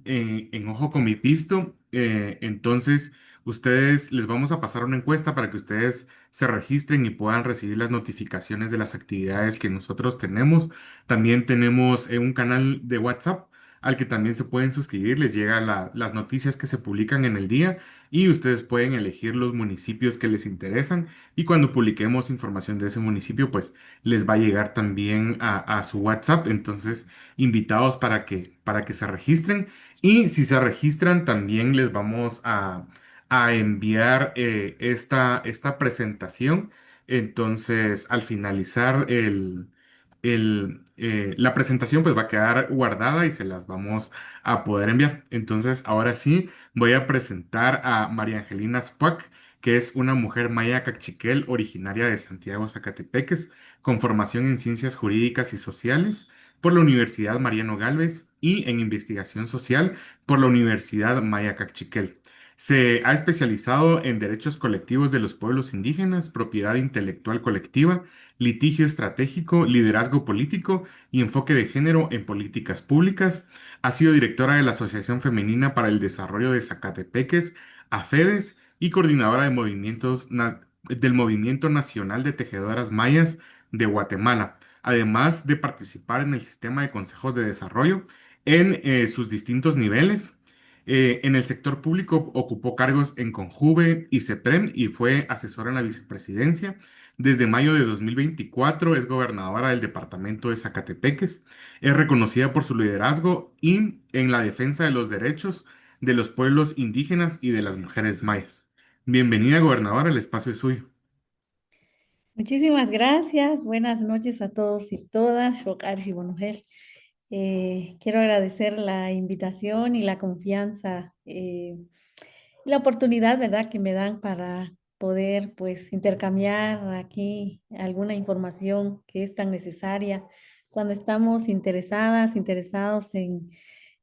en Ojo con mi Pisto. Entonces, ustedes les vamos a pasar una encuesta para que ustedes se registren y puedan recibir las notificaciones de las actividades que nosotros tenemos. También tenemos un canal de WhatsApp al que también se pueden suscribir. Les llega las noticias que se publican en el día y ustedes pueden elegir los municipios que les interesan. Y cuando publiquemos información de ese municipio, pues les va a llegar también a su WhatsApp. Entonces, invitados para que se registren. Y si se registran, también les vamos a enviar esta presentación. Entonces, al finalizar la presentación, pues va a quedar guardada y se las vamos a poder enviar. Entonces, ahora sí, voy a presentar a María Angelina Spack, que es una mujer maya cachiquel originaria de Santiago, Zacatepeques, con formación en ciencias jurídicas y sociales por la Universidad Mariano Galvez y en investigación social por la Universidad Maya Cachiquel. Se ha especializado en derechos colectivos de los pueblos indígenas, propiedad intelectual colectiva, litigio estratégico, liderazgo político y enfoque de género en políticas públicas. Ha sido directora de la Asociación Femenina para el Desarrollo de Zacatepeques, AFEDES, y coordinadora de del Movimiento Nacional de Tejedoras Mayas de Guatemala, además de participar en el sistema de consejos de desarrollo en sus distintos niveles. En el sector público ocupó cargos en Conjuve y CEPREM y fue asesora en la vicepresidencia. Desde mayo de 2024 es gobernadora del departamento de Zacatepeques. Es reconocida por su liderazgo y en la defensa de los derechos de los pueblos indígenas y de las mujeres mayas. Bienvenida, gobernadora, el espacio es suyo. Muchísimas gracias. Buenas noches a todos y todas. Shokar Shibonujel. Quiero agradecer la invitación y la confianza, la oportunidad, ¿verdad?, que me dan para poder, pues, intercambiar aquí alguna información que es tan necesaria cuando estamos interesados en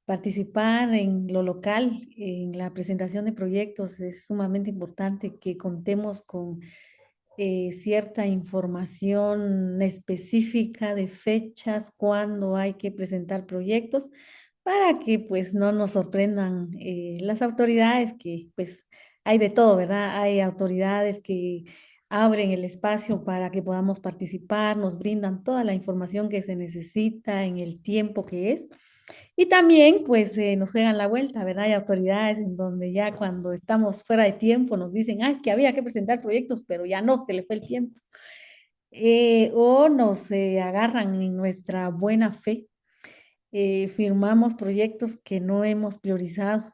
participar en lo local, en la presentación de proyectos. Es sumamente importante que contemos con cierta información específica de fechas, cuándo hay que presentar proyectos, para que pues no nos sorprendan las autoridades, que pues hay de todo, ¿verdad? Hay autoridades que abren el espacio para que podamos participar, nos brindan toda la información que se necesita en el tiempo que es. Y también, pues, nos juegan la vuelta, ¿verdad? Hay autoridades en donde ya cuando estamos fuera de tiempo nos dicen, es que había que presentar proyectos, pero ya no, se le fue el tiempo. O nos agarran en nuestra buena fe, firmamos proyectos que no hemos priorizado.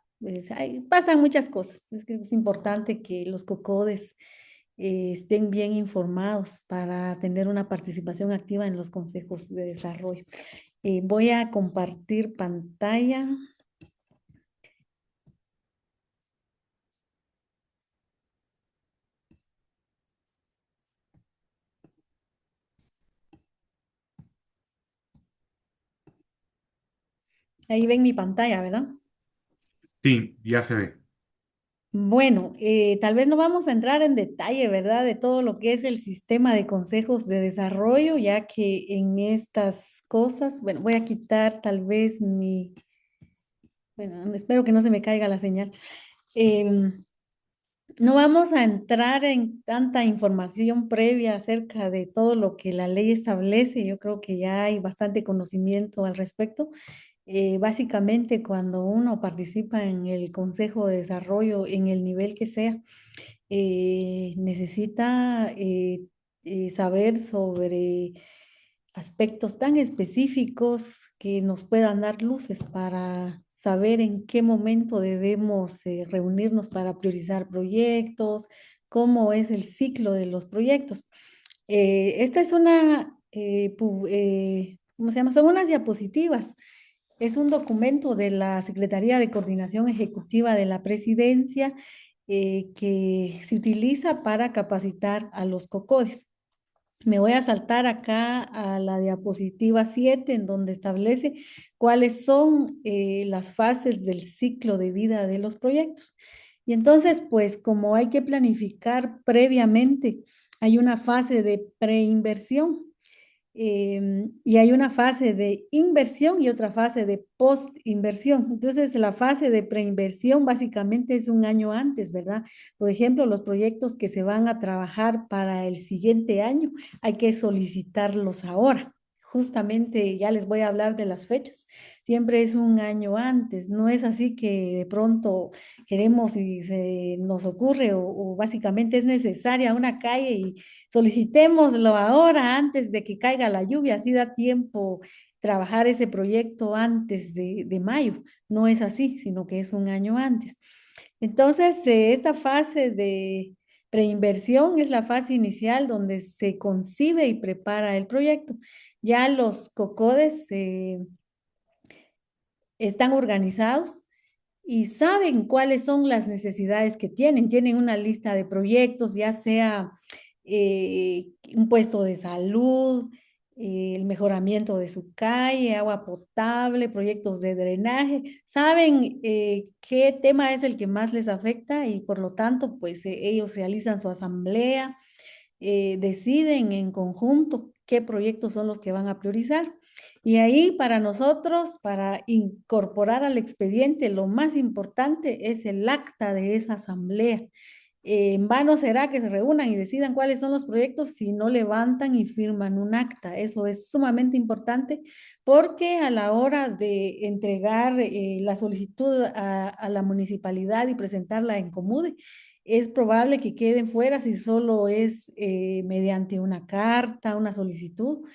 Pasan muchas cosas. Es que es importante que los COCODES estén bien informados para tener una participación activa en los consejos de desarrollo. Voy a compartir pantalla. Ahí ven mi pantalla, ¿verdad? Sí, ya se ve. Bueno, tal vez no vamos a entrar en detalle, ¿verdad?, de todo lo que es el sistema de consejos de desarrollo, ya que en estas cosas, bueno, voy a quitar tal vez bueno, espero que no se me caiga la señal. Em, no vamos a entrar en tanta información previa acerca de todo lo que la ley establece. Yo creo que ya hay bastante conocimiento al respecto. Básicamente, cuando uno participa en el Consejo de Desarrollo, en el nivel que sea, necesita saber sobre aspectos tan específicos que nos puedan dar luces para saber en qué momento debemos reunirnos para priorizar proyectos, cómo es el ciclo de los proyectos. Esta es ¿cómo se llama? Son unas diapositivas. Es un documento de la Secretaría de Coordinación Ejecutiva de la Presidencia, que se utiliza para capacitar a los COCODES. Me voy a saltar acá a la diapositiva 7, en donde establece cuáles son las fases del ciclo de vida de los proyectos. Y entonces, pues como hay que planificar previamente, hay una fase de preinversión. Y hay una fase de inversión y otra fase de post-inversión. Entonces, la fase de preinversión básicamente es un año antes, ¿verdad? Por ejemplo, los proyectos que se van a trabajar para el siguiente año, hay que solicitarlos ahora. Justamente ya les voy a hablar de las fechas. Siempre es un año antes, no es así que de pronto queremos y se nos ocurre o básicamente es necesaria una calle y solicitémoslo ahora antes de que caiga la lluvia, así da tiempo trabajar ese proyecto antes de mayo. No es así, sino que es un año antes. Entonces, esta fase de preinversión es la fase inicial donde se concibe y prepara el proyecto. Ya los COCODES están organizados y saben cuáles son las necesidades que tienen. Tienen una lista de proyectos, ya sea un puesto de salud, el mejoramiento de su calle, agua potable, proyectos de drenaje. Saben qué tema es el que más les afecta y por lo tanto, pues ellos realizan su asamblea, deciden en conjunto qué proyectos son los que van a priorizar. Y ahí para nosotros, para incorporar al expediente, lo más importante es el acta de esa asamblea. En vano será que se reúnan y decidan cuáles son los proyectos si no levantan y firman un acta. Eso es sumamente importante porque a la hora de entregar la solicitud a la municipalidad y presentarla en Comude, es probable que queden fuera si solo es mediante una carta, una solicitud,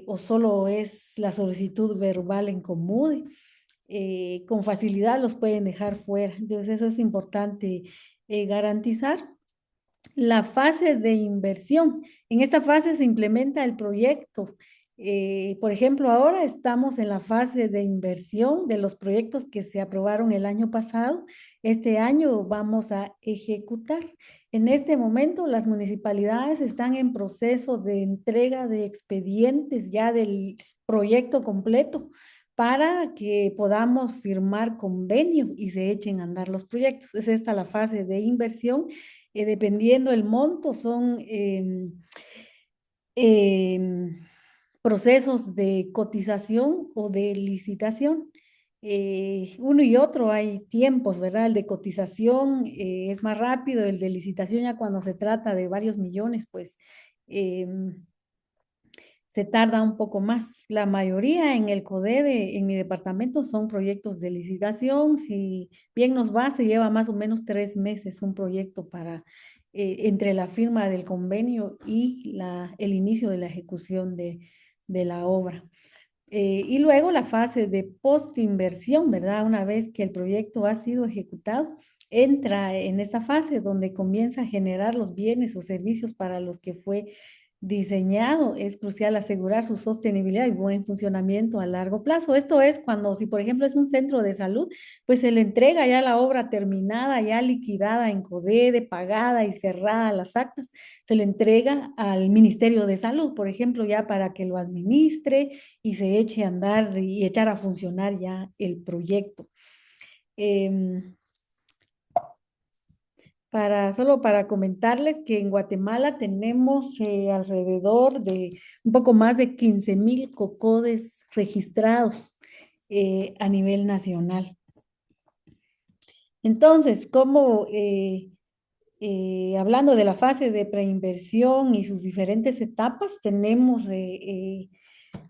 o solo es la solicitud verbal en Comude. Con facilidad los pueden dejar fuera. Entonces eso es importante garantizar. La fase de inversión. En esta fase se implementa el proyecto. Por ejemplo, ahora estamos en la fase de inversión de los proyectos que se aprobaron el año pasado. Este año vamos a ejecutar. En este momento, las municipalidades están en proceso de entrega de expedientes ya del proyecto completo para que podamos firmar convenio y se echen a andar los proyectos. Es esta la fase de inversión, dependiendo el monto, son em, procesos de cotización o de licitación. Uno y otro hay tiempos, ¿verdad? El de cotización es más rápido, el de licitación ya cuando se trata de varios millones, pues se tarda un poco más. La mayoría en el CODE en mi departamento son proyectos de licitación. Si bien nos va, se lleva más o menos 3 meses un proyecto para entre la firma del convenio y el inicio de la ejecución de la obra. Y luego la fase de postinversión, ¿verdad? Una vez que el proyecto ha sido ejecutado, entra en esa fase donde comienza a generar los bienes o servicios para los que fue diseñado. Es crucial asegurar su sostenibilidad y buen funcionamiento a largo plazo. Esto es cuando, si por ejemplo es un centro de salud, pues se le entrega ya la obra terminada, ya liquidada en CODEDE, pagada y cerrada las actas, se le entrega al Ministerio de Salud, por ejemplo, ya para que lo administre y se eche a andar y echar a funcionar ya el proyecto. Em, solo para comentarles que en Guatemala tenemos alrededor de un poco más de 15,000 COCODES registrados a nivel nacional. Entonces, hablando de la fase de preinversión y sus diferentes etapas, tenemos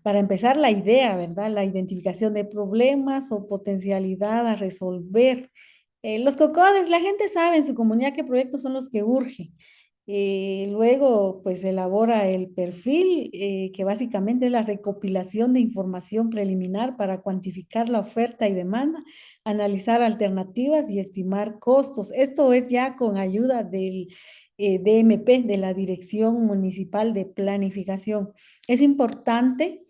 para empezar la idea, ¿verdad? La identificación de problemas o potencialidad a resolver. Los COCODES, la gente sabe en su comunidad qué proyectos son los que urgen. Luego, pues elabora el perfil, que básicamente es la recopilación de información preliminar para cuantificar la oferta y demanda, analizar alternativas y estimar costos. Esto es ya con ayuda del DMP, de la Dirección Municipal de Planificación. Es importante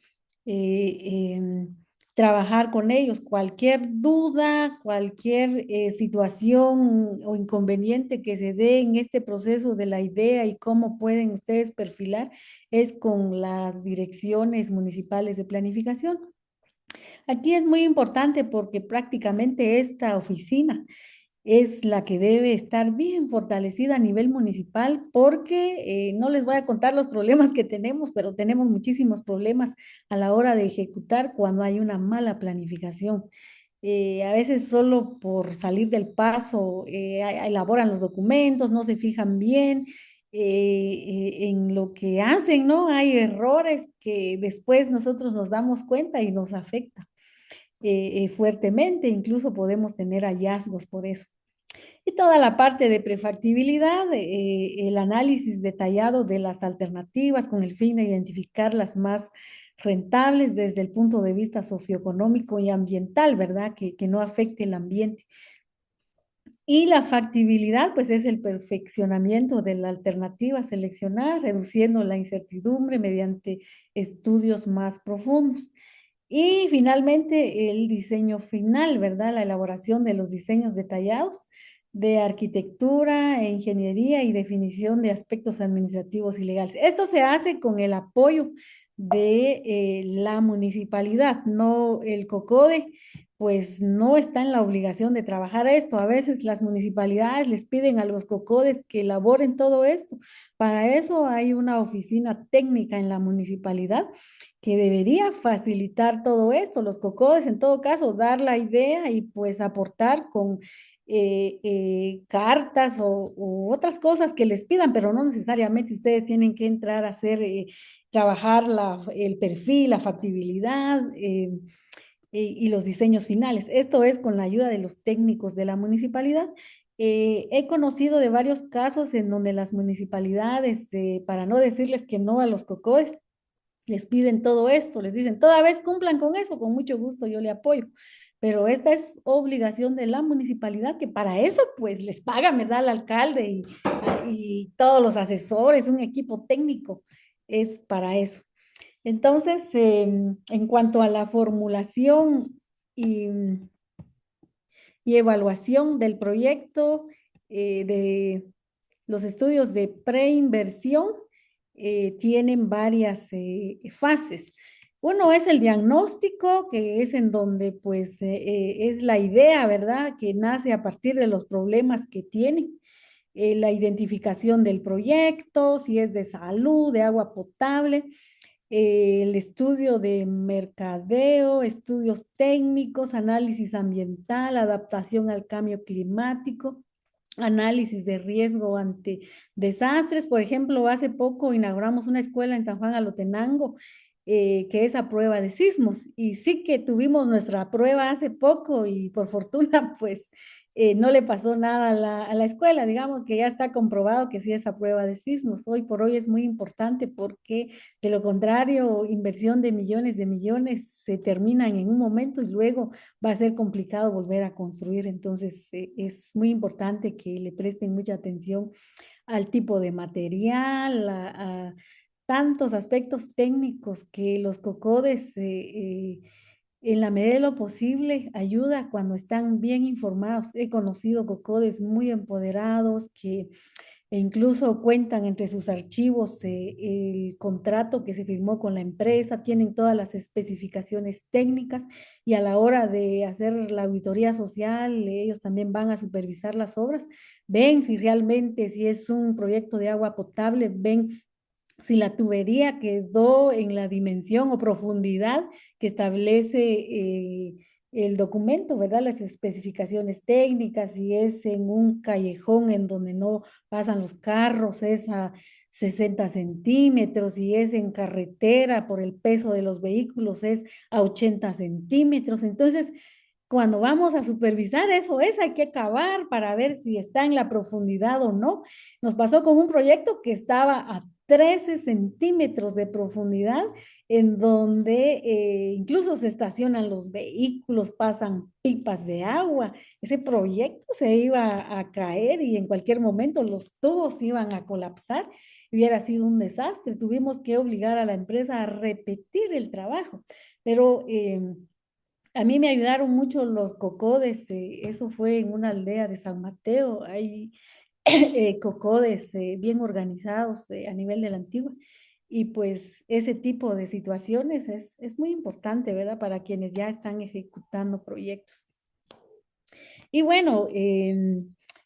trabajar con ellos. Cualquier duda, cualquier situación o inconveniente que se dé en este proceso de la idea y cómo pueden ustedes perfilar es con las direcciones municipales de planificación. Aquí es muy importante porque prácticamente esta oficina es la que debe estar bien fortalecida a nivel municipal porque no les voy a contar los problemas que tenemos, pero tenemos muchísimos problemas a la hora de ejecutar cuando hay una mala planificación. A veces solo por salir del paso elaboran los documentos, no se fijan bien en lo que hacen, ¿no? Hay errores que después nosotros nos damos cuenta y nos afecta fuertemente, incluso podemos tener hallazgos por eso. Y toda la parte de prefactibilidad, el análisis detallado de las alternativas con el fin de identificar las más rentables desde el punto de vista socioeconómico y ambiental, ¿verdad? Que no afecte el ambiente. Y la factibilidad, pues es el perfeccionamiento de la alternativa seleccionada, reduciendo la incertidumbre mediante estudios más profundos. Y finalmente el diseño final, ¿verdad? La elaboración de los diseños detallados de arquitectura, e ingeniería y definición de aspectos administrativos y legales. Esto se hace con el apoyo de la municipalidad, no el COCODE, pues no está en la obligación de trabajar esto. A veces las municipalidades les piden a los COCODES que elaboren todo esto. Para eso hay una oficina técnica en la municipalidad que debería facilitar todo esto, los COCODES en todo caso, dar la idea y pues aportar con cartas o otras cosas que les pidan, pero no necesariamente ustedes tienen que entrar a hacer, trabajar el perfil, la factibilidad y los diseños finales. Esto es con la ayuda de los técnicos de la municipalidad. He conocido de varios casos en donde las municipalidades, para no decirles que no a los COCODES, les piden todo esto, les dicen, toda vez cumplan con eso, con mucho gusto yo le apoyo. Pero esta es obligación de la municipalidad, que para eso pues les paga, me da el alcalde y todos los asesores, un equipo técnico, es para eso. Entonces, en cuanto a la formulación y, y evaluación del proyecto, de los estudios de preinversión, tienen varias fases. Uno es el diagnóstico, que es en donde pues es la idea, ¿verdad? Que nace a partir de los problemas que tiene. La identificación del proyecto, si es de salud, de agua potable, el estudio de mercadeo, estudios técnicos, análisis ambiental, adaptación al cambio climático, análisis de riesgo ante desastres. Por ejemplo, hace poco inauguramos una escuela en San Juan Alotenango, que es a prueba de sismos. Y sí que tuvimos nuestra prueba hace poco y por fortuna, pues no le pasó nada a la escuela. Digamos que ya está comprobado que sí es a prueba de sismos. Hoy por hoy es muy importante porque de lo contrario, inversión de millones se terminan en un momento y luego va a ser complicado volver a construir. Entonces, es muy importante que le presten mucha atención al tipo de material, a tantos aspectos técnicos que los COCODES, en la medida de lo posible, ayuda cuando están bien informados. He conocido COCODES muy empoderados que e incluso cuentan entre sus archivos el contrato que se firmó con la empresa, tienen todas las especificaciones técnicas y a la hora de hacer la auditoría social, ellos también van a supervisar las obras, ven si realmente, si es un proyecto de agua potable, ven si la tubería quedó en la dimensión o profundidad que establece el documento, ¿verdad? Las especificaciones técnicas, si es en un callejón en donde no pasan los carros, es a 60 centímetros, si es en carretera por el peso de los vehículos, es a 80 centímetros. Entonces, cuando vamos a supervisar eso, es hay que acabar para ver si está en la profundidad o no. Nos pasó con un proyecto que estaba a 13 centímetros de profundidad, en donde incluso se estacionan los vehículos, pasan pipas de agua. Ese proyecto se iba a caer y en cualquier momento los tubos iban a colapsar. Hubiera sido un desastre. Tuvimos que obligar a la empresa a repetir el trabajo, pero a mí me ayudaron mucho los cocodes. Eso fue en una aldea de San Mateo. Hay cocodes bien organizados a nivel de la antigua. Y pues ese tipo de situaciones es muy importante, ¿verdad? Para quienes ya están ejecutando proyectos. Y bueno,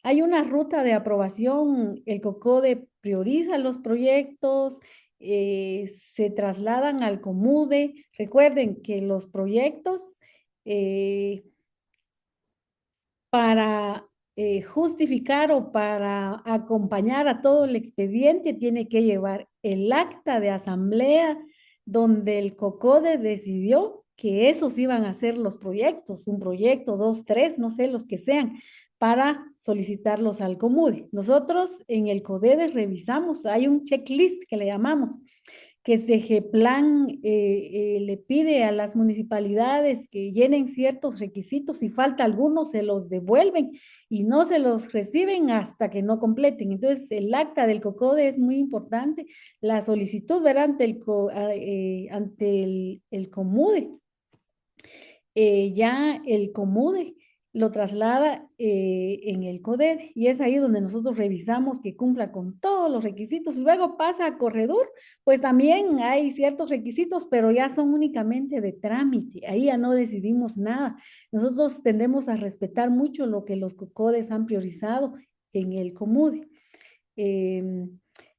hay una ruta de aprobación, el COCODE prioriza los proyectos, se trasladan al COMUDE. Recuerden que los proyectos eh, para justificar o para acompañar a todo el expediente tiene que llevar el acta de asamblea donde el COCODE decidió que esos iban a ser los proyectos, un proyecto, dos, tres, no sé, los que sean, para solicitarlos al COMUDE. Nosotros en el CODEDE revisamos, hay un checklist que le llamamos, que SEGEPLAN le pide a las municipalidades que llenen ciertos requisitos, si falta alguno se los devuelven y no se los reciben hasta que no completen. Entonces, el acta del COCODE es muy importante, la solicitud, ¿verdad? Ante el COMUDE, ya el COMUDE lo traslada en el CODED y es ahí donde nosotros revisamos que cumpla con todos los requisitos. Luego pasa a corredor, pues también hay ciertos requisitos, pero ya son únicamente de trámite. Ahí ya no decidimos nada. Nosotros tendemos a respetar mucho lo que los COCODES han priorizado en el COMUDE.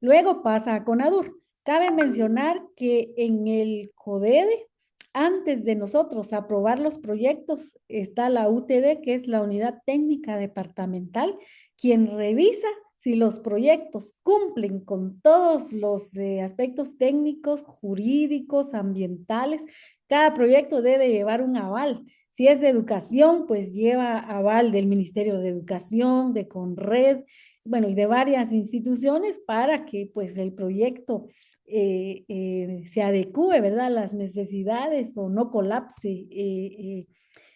Luego pasa a CONADUR. Cabe mencionar que en el CODEDE, antes de nosotros aprobar los proyectos, está la UTD, que es la Unidad Técnica Departamental, quien revisa si los proyectos cumplen con todos los aspectos técnicos, jurídicos, ambientales. Cada proyecto debe llevar un aval. Si es de educación, pues lleva aval del Ministerio de Educación, de CONRED, bueno, y de varias instituciones para que pues el proyecto se adecue, ¿verdad?, a las necesidades o no colapse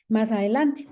más adelante.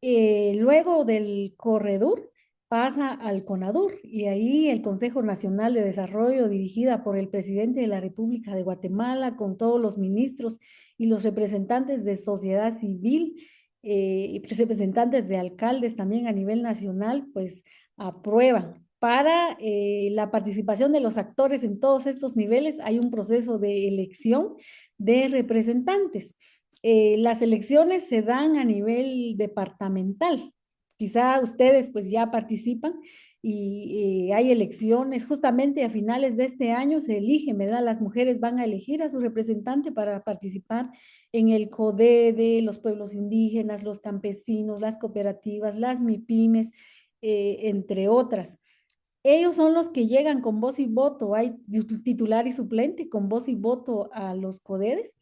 Luego del corredor pasa al CONADUR y ahí el Consejo Nacional de Desarrollo, dirigida por el presidente de la República de Guatemala, con todos los ministros y los representantes de sociedad civil, y representantes de alcaldes también a nivel nacional, pues aprueban. Para la participación de los actores en todos estos niveles hay un proceso de elección de representantes. Las elecciones se dan a nivel departamental. Quizá ustedes pues ya participan y hay elecciones. Justamente a finales de este año se eligen, ¿verdad? Las mujeres van a elegir a su representante para participar en el CODEDE, los pueblos indígenas, los campesinos, las cooperativas, las MIPIMES, entre otras. Ellos son los que llegan con voz y voto, hay titular y suplente con voz y voto a los CODEDES,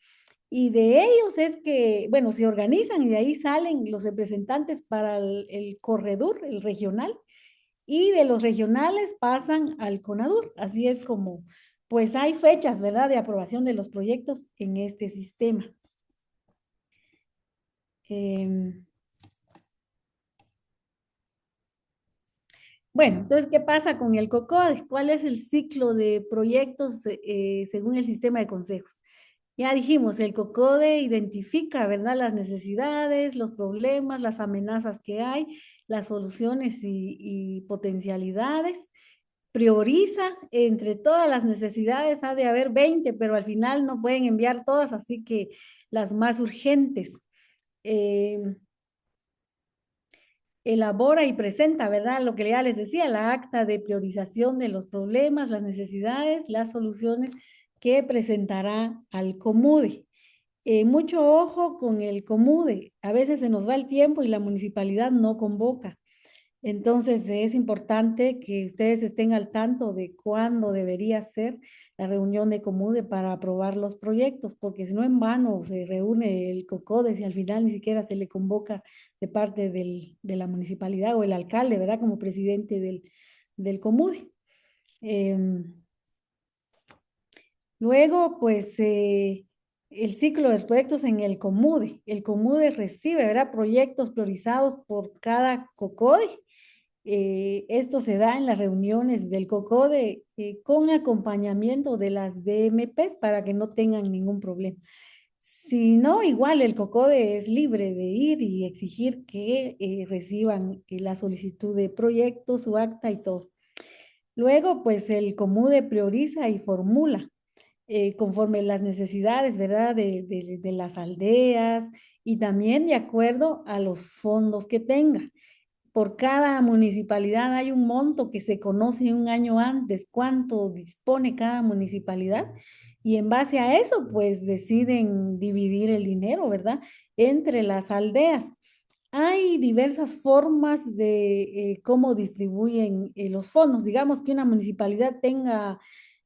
y de ellos es que, bueno, se organizan y de ahí salen los representantes para el corredor, el regional, y de los regionales pasan al CONADUR. Así es como, pues hay fechas, ¿verdad?, de aprobación de los proyectos en este sistema. Em, Bueno, entonces, ¿qué pasa con el COCODE? ¿Cuál es el ciclo de proyectos según el sistema de consejos? Ya dijimos, el COCODE identifica, ¿verdad?, las necesidades, los problemas, las amenazas que hay, las soluciones y potencialidades. Prioriza entre todas las necesidades, ha de haber 20, pero al final no pueden enviar todas, así que las más urgentes. Eh, Elabora y presenta, ¿verdad? Lo que ya les decía, la acta de priorización de los problemas, las necesidades, las soluciones que presentará al COMUDE. Mucho ojo con el COMUDE. A veces se nos va el tiempo y la municipalidad no convoca. Entonces es importante que ustedes estén al tanto de cuándo debería ser la reunión de COMUDE para aprobar los proyectos, porque si no en vano se reúne el COCODES y al final ni siquiera se le convoca de parte de la municipalidad o el alcalde, ¿verdad? Como presidente del COMUDE. Em, Luego, pues, el ciclo de los proyectos en el COMUDE. El COMUDE recibe, ¿verdad?, proyectos priorizados por cada COCODE. Esto se da en las reuniones del COCODE con acompañamiento de las DMPs para que no tengan ningún problema. Si no, igual el COCODE es libre de ir y exigir que reciban la solicitud de proyecto, su acta y todo. Luego, pues el COMUDE prioriza y formula. conforme las necesidades, ¿verdad? De las aldeas y también de acuerdo a los fondos que tenga. Por cada municipalidad hay un monto que se conoce un año antes, cuánto dispone cada municipalidad, y en base a eso, pues deciden dividir el dinero, ¿verdad? Entre las aldeas. Hay diversas formas de cómo distribuyen los fondos. Digamos que una municipalidad tenga,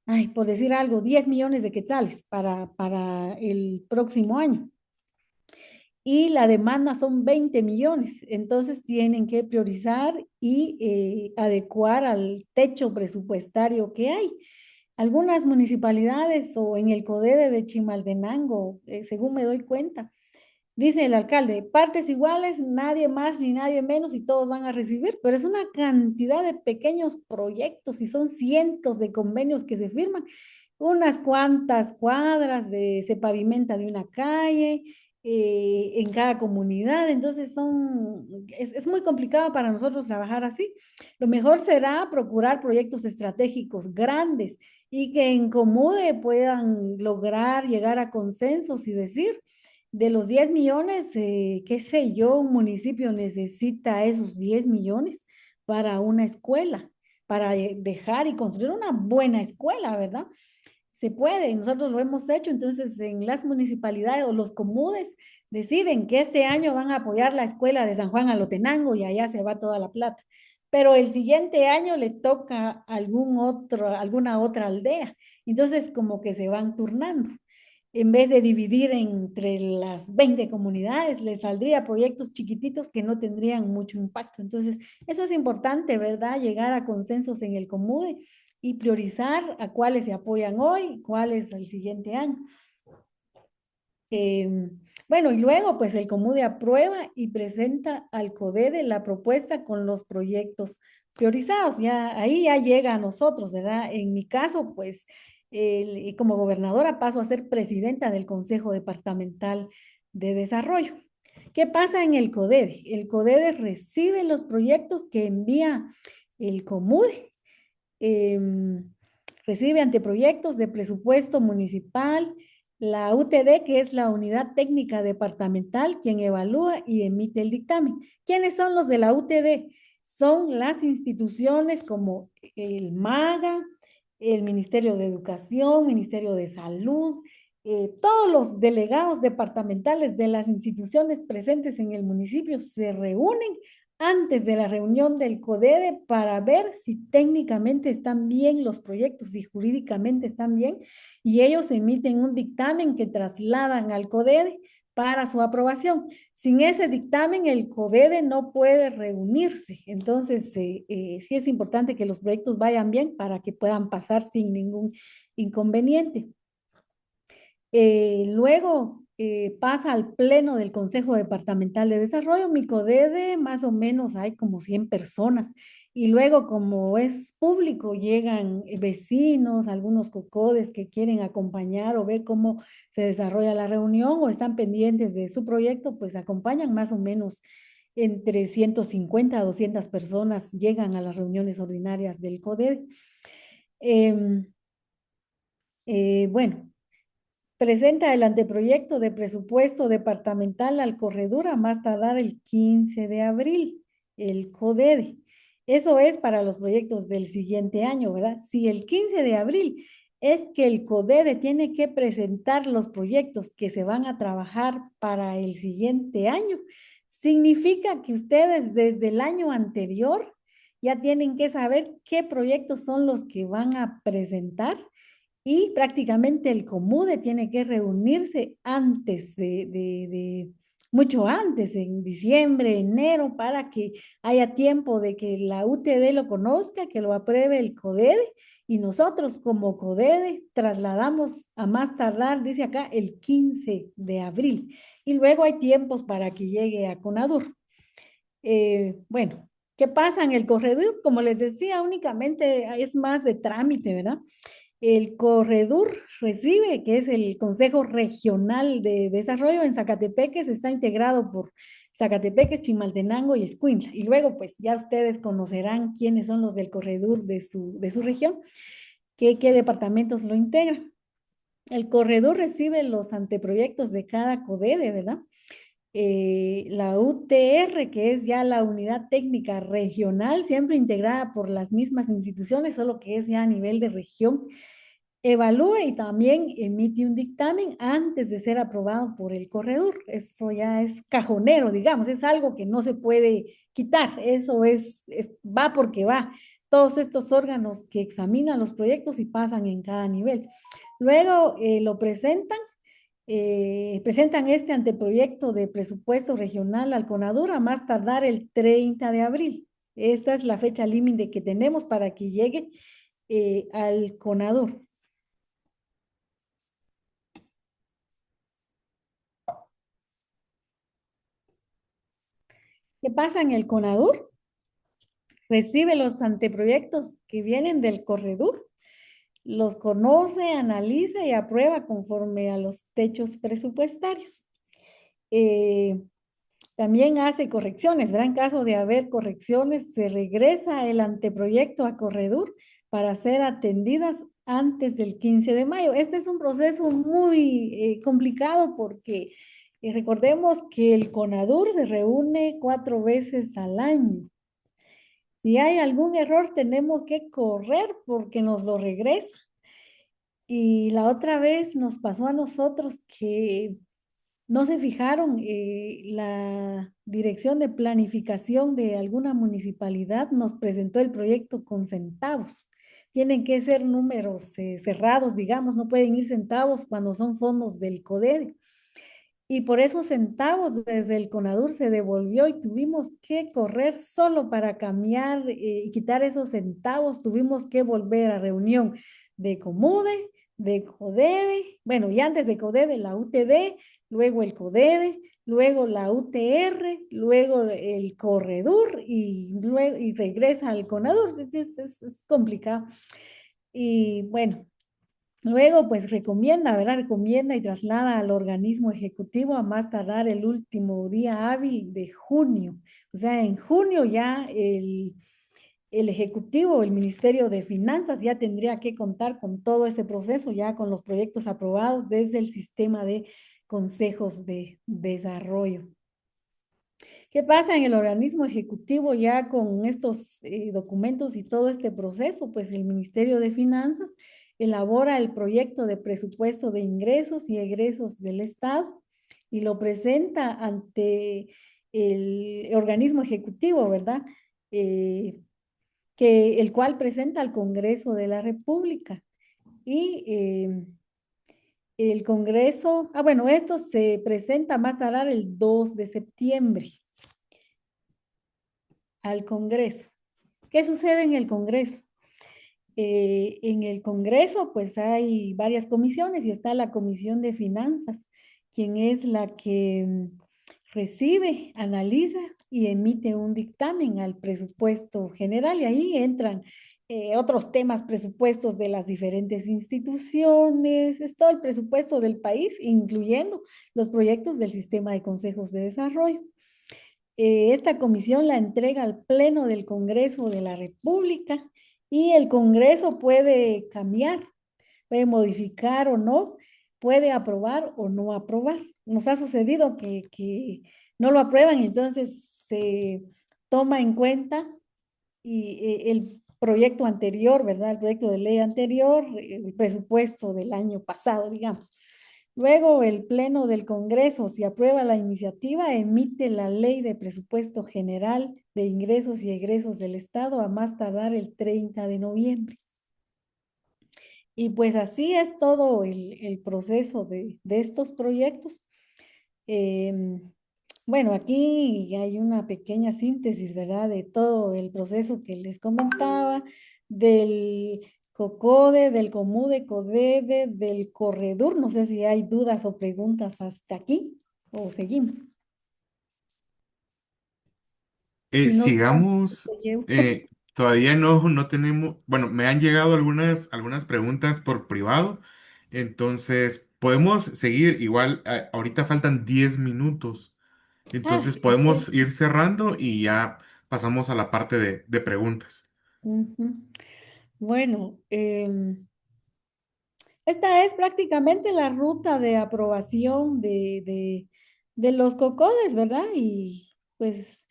ay, por decir algo, 10 millones de quetzales para el próximo año y la demanda son 20 millones. Entonces tienen que priorizar y adecuar al techo presupuestario que hay. Algunas municipalidades o en el CODEDE de Chimaltenango, según me doy cuenta, dice el alcalde, partes iguales, nadie más ni nadie menos y todos van a recibir, pero es una cantidad de pequeños proyectos y son cientos de convenios que se firman, unas cuantas cuadras se pavimenta de una calle en cada comunidad, entonces es muy complicado para nosotros trabajar así. Lo mejor será procurar proyectos estratégicos grandes y que en Comude puedan lograr llegar a consensos y decir, de los 10 millones, qué sé yo, un municipio necesita esos 10 millones para una escuela, para dejar y construir una buena escuela, ¿verdad? Se puede, nosotros lo hemos hecho, entonces en las municipalidades o los comunes deciden que este año van a apoyar la escuela de San Juan Alotenango y allá se va toda la plata. Pero el siguiente año le toca alguna otra aldea. Entonces como que se van turnando. En vez de dividir entre las 20 comunidades, les saldría proyectos chiquititos que no tendrían mucho impacto. Entonces, eso es importante, ¿verdad? Llegar a consensos en el COMUDE y priorizar a cuáles se apoyan hoy, cuáles al siguiente año. Eh, bueno, y luego pues el COMUDE aprueba y presenta al CODEDE la propuesta con los proyectos priorizados. Ya ahí ya llega a nosotros, ¿verdad? En mi caso, pues como gobernadora paso a ser presidenta del Consejo Departamental de Desarrollo. ¿Qué pasa en el CODEDE? El CODEDE recibe los proyectos que envía el COMUDE, em, recibe anteproyectos de presupuesto municipal, la UTD, que es la Unidad Técnica Departamental, quien evalúa y emite el dictamen. ¿Quiénes son los de la UTD? Son las instituciones como el MAGA, el Ministerio de Educación, Ministerio de Salud, todos los delegados departamentales de las instituciones presentes en el municipio se reúnen antes de la reunión del CODEDE para ver si técnicamente están bien los proyectos, si jurídicamente están bien, y ellos emiten un dictamen que trasladan al CODEDE para su aprobación. Sin ese dictamen, el CODEDE no puede reunirse. Entonces, sí es importante que los proyectos vayan bien para que puedan pasar sin ningún inconveniente. Luego pasa al pleno del Consejo Departamental de Desarrollo, mi CODEDE, más o menos hay como 100 personas. Y luego, como es público, llegan vecinos, algunos cocodes que quieren acompañar o ver cómo se desarrolla la reunión o están pendientes de su proyecto, pues acompañan más o menos entre 150 a 200 personas llegan a las reuniones ordinarias del CODEDE. Em, bueno. Presenta el anteproyecto de presupuesto departamental al corredor a más tardar el 15 de abril, el CODEDE. Eso es para los proyectos del siguiente año, ¿verdad? Si el 15 de abril es que el CODEDE tiene que presentar los proyectos que se van a trabajar para el siguiente año, significa que ustedes desde el año anterior ya tienen que saber qué proyectos son los que van a presentar y prácticamente el COMUDE tiene que reunirse antes mucho antes, en diciembre, enero, para que haya tiempo de que la UTD lo conozca, que lo apruebe el CODEDE y nosotros como CODEDE trasladamos a más tardar, dice acá, el 15 de abril. Y luego hay tiempos para que llegue a CONADUR. Bueno, ¿qué pasa en el corredor? Como les decía, únicamente es más de trámite, ¿verdad? El Corredur recibe, que es el Consejo Regional de Desarrollo en Zacatepeques, está integrado por Zacatepeques, Chimaltenango y Escuintla. Y luego, pues ya ustedes conocerán quiénes son los del Corredur de su región, qué departamentos lo integran. El corredor recibe los anteproyectos de cada CODEDE, ¿verdad? La UTR, que es ya la unidad técnica regional, siempre integrada por las mismas instituciones, solo que es ya a nivel de región, evalúa y también emite un dictamen antes de ser aprobado por el corredor. Eso ya es cajonero, digamos, es algo que no se puede quitar, eso va porque va. Todos estos órganos que examinan los proyectos y pasan en cada nivel. Luego lo presentan este anteproyecto de presupuesto regional al CONADUR a más tardar el 30 de abril. Esta es la fecha límite que tenemos para que llegue al CONADUR. ¿Qué pasa en el CONADUR? Recibe los anteproyectos que vienen del corredor, los conoce, analiza y aprueba conforme a los techos presupuestarios. Eh, También hace correcciones, ¿verdad? En caso de haber correcciones, se regresa el anteproyecto a corredor para ser atendidas antes del 15 de mayo. Este es un proceso muy complicado porque recordemos que el CONADUR se reúne 4 veces al año. Si hay algún error, tenemos que correr porque nos lo regresa. Y la otra vez nos pasó a nosotros que no se fijaron, la dirección de planificación de alguna municipalidad nos presentó el proyecto con centavos. Tienen que ser números cerrados, digamos, no pueden ir centavos cuando son fondos del CODED. Y por esos centavos desde el CONADUR se devolvió y tuvimos que correr solo para cambiar y quitar esos centavos. Tuvimos que volver a reunión de COMUDE, de CODEDE, bueno, y antes de CODEDE la UTD, luego el CODEDE, luego la UTR, luego el Corredur y regresa al CONADUR. Es complicado. Y bueno, luego, pues recomienda, ¿verdad? Recomienda y traslada al organismo ejecutivo a más tardar el último día hábil de junio. O sea, en junio ya el Ejecutivo, el Ministerio de Finanzas ya tendría que contar con todo ese proceso, ya con los proyectos aprobados desde el sistema de consejos de desarrollo. ¿Qué pasa en el organismo ejecutivo ya con estos documentos y todo este proceso? Pues el Ministerio de Finanzas elabora el proyecto de presupuesto de ingresos y egresos del Estado y lo presenta ante el organismo ejecutivo, ¿verdad? Eh, el cual presenta al Congreso de la República. Y el Congreso, bueno, esto se presenta más tardar el 2 de septiembre al Congreso. ¿Qué sucede en el Congreso? En el Congreso, pues hay varias comisiones y está la Comisión de Finanzas, quien es la que recibe, analiza y emite un dictamen al presupuesto general y ahí entran otros temas, presupuestos de las diferentes instituciones, es todo el presupuesto del país, incluyendo los proyectos del sistema de consejos de desarrollo. Esta comisión la entrega al Pleno del Congreso de la República y el Congreso puede cambiar, puede modificar o no, puede aprobar o no aprobar. Nos ha sucedido que no lo aprueban y entonces se toma en cuenta y el proyecto anterior, ¿verdad? El proyecto de ley anterior, el presupuesto del año pasado, digamos. Luego, el Pleno del Congreso, si aprueba la iniciativa, emite la Ley de Presupuesto General de Ingresos y Egresos del Estado a más tardar el 30 de noviembre. Y pues así es todo el proceso de estos proyectos. Em, bueno, aquí hay una pequeña síntesis, ¿verdad? De todo el proceso que les comentaba, del COCODE, del COMUDE, CODEDE, del Corredur. No sé si hay dudas o preguntas hasta aquí o seguimos. Si no, Sigamos. Todavía no tenemos, bueno, me han llegado algunas preguntas por privado, entonces podemos seguir. Igual, ahorita faltan 10 minutos, entonces podemos perfecto. ir cerrando y ya pasamos a la parte de preguntas. Ujú. Bueno, Esta es prácticamente la ruta de aprobación de los COCODES, ¿verdad? Y pues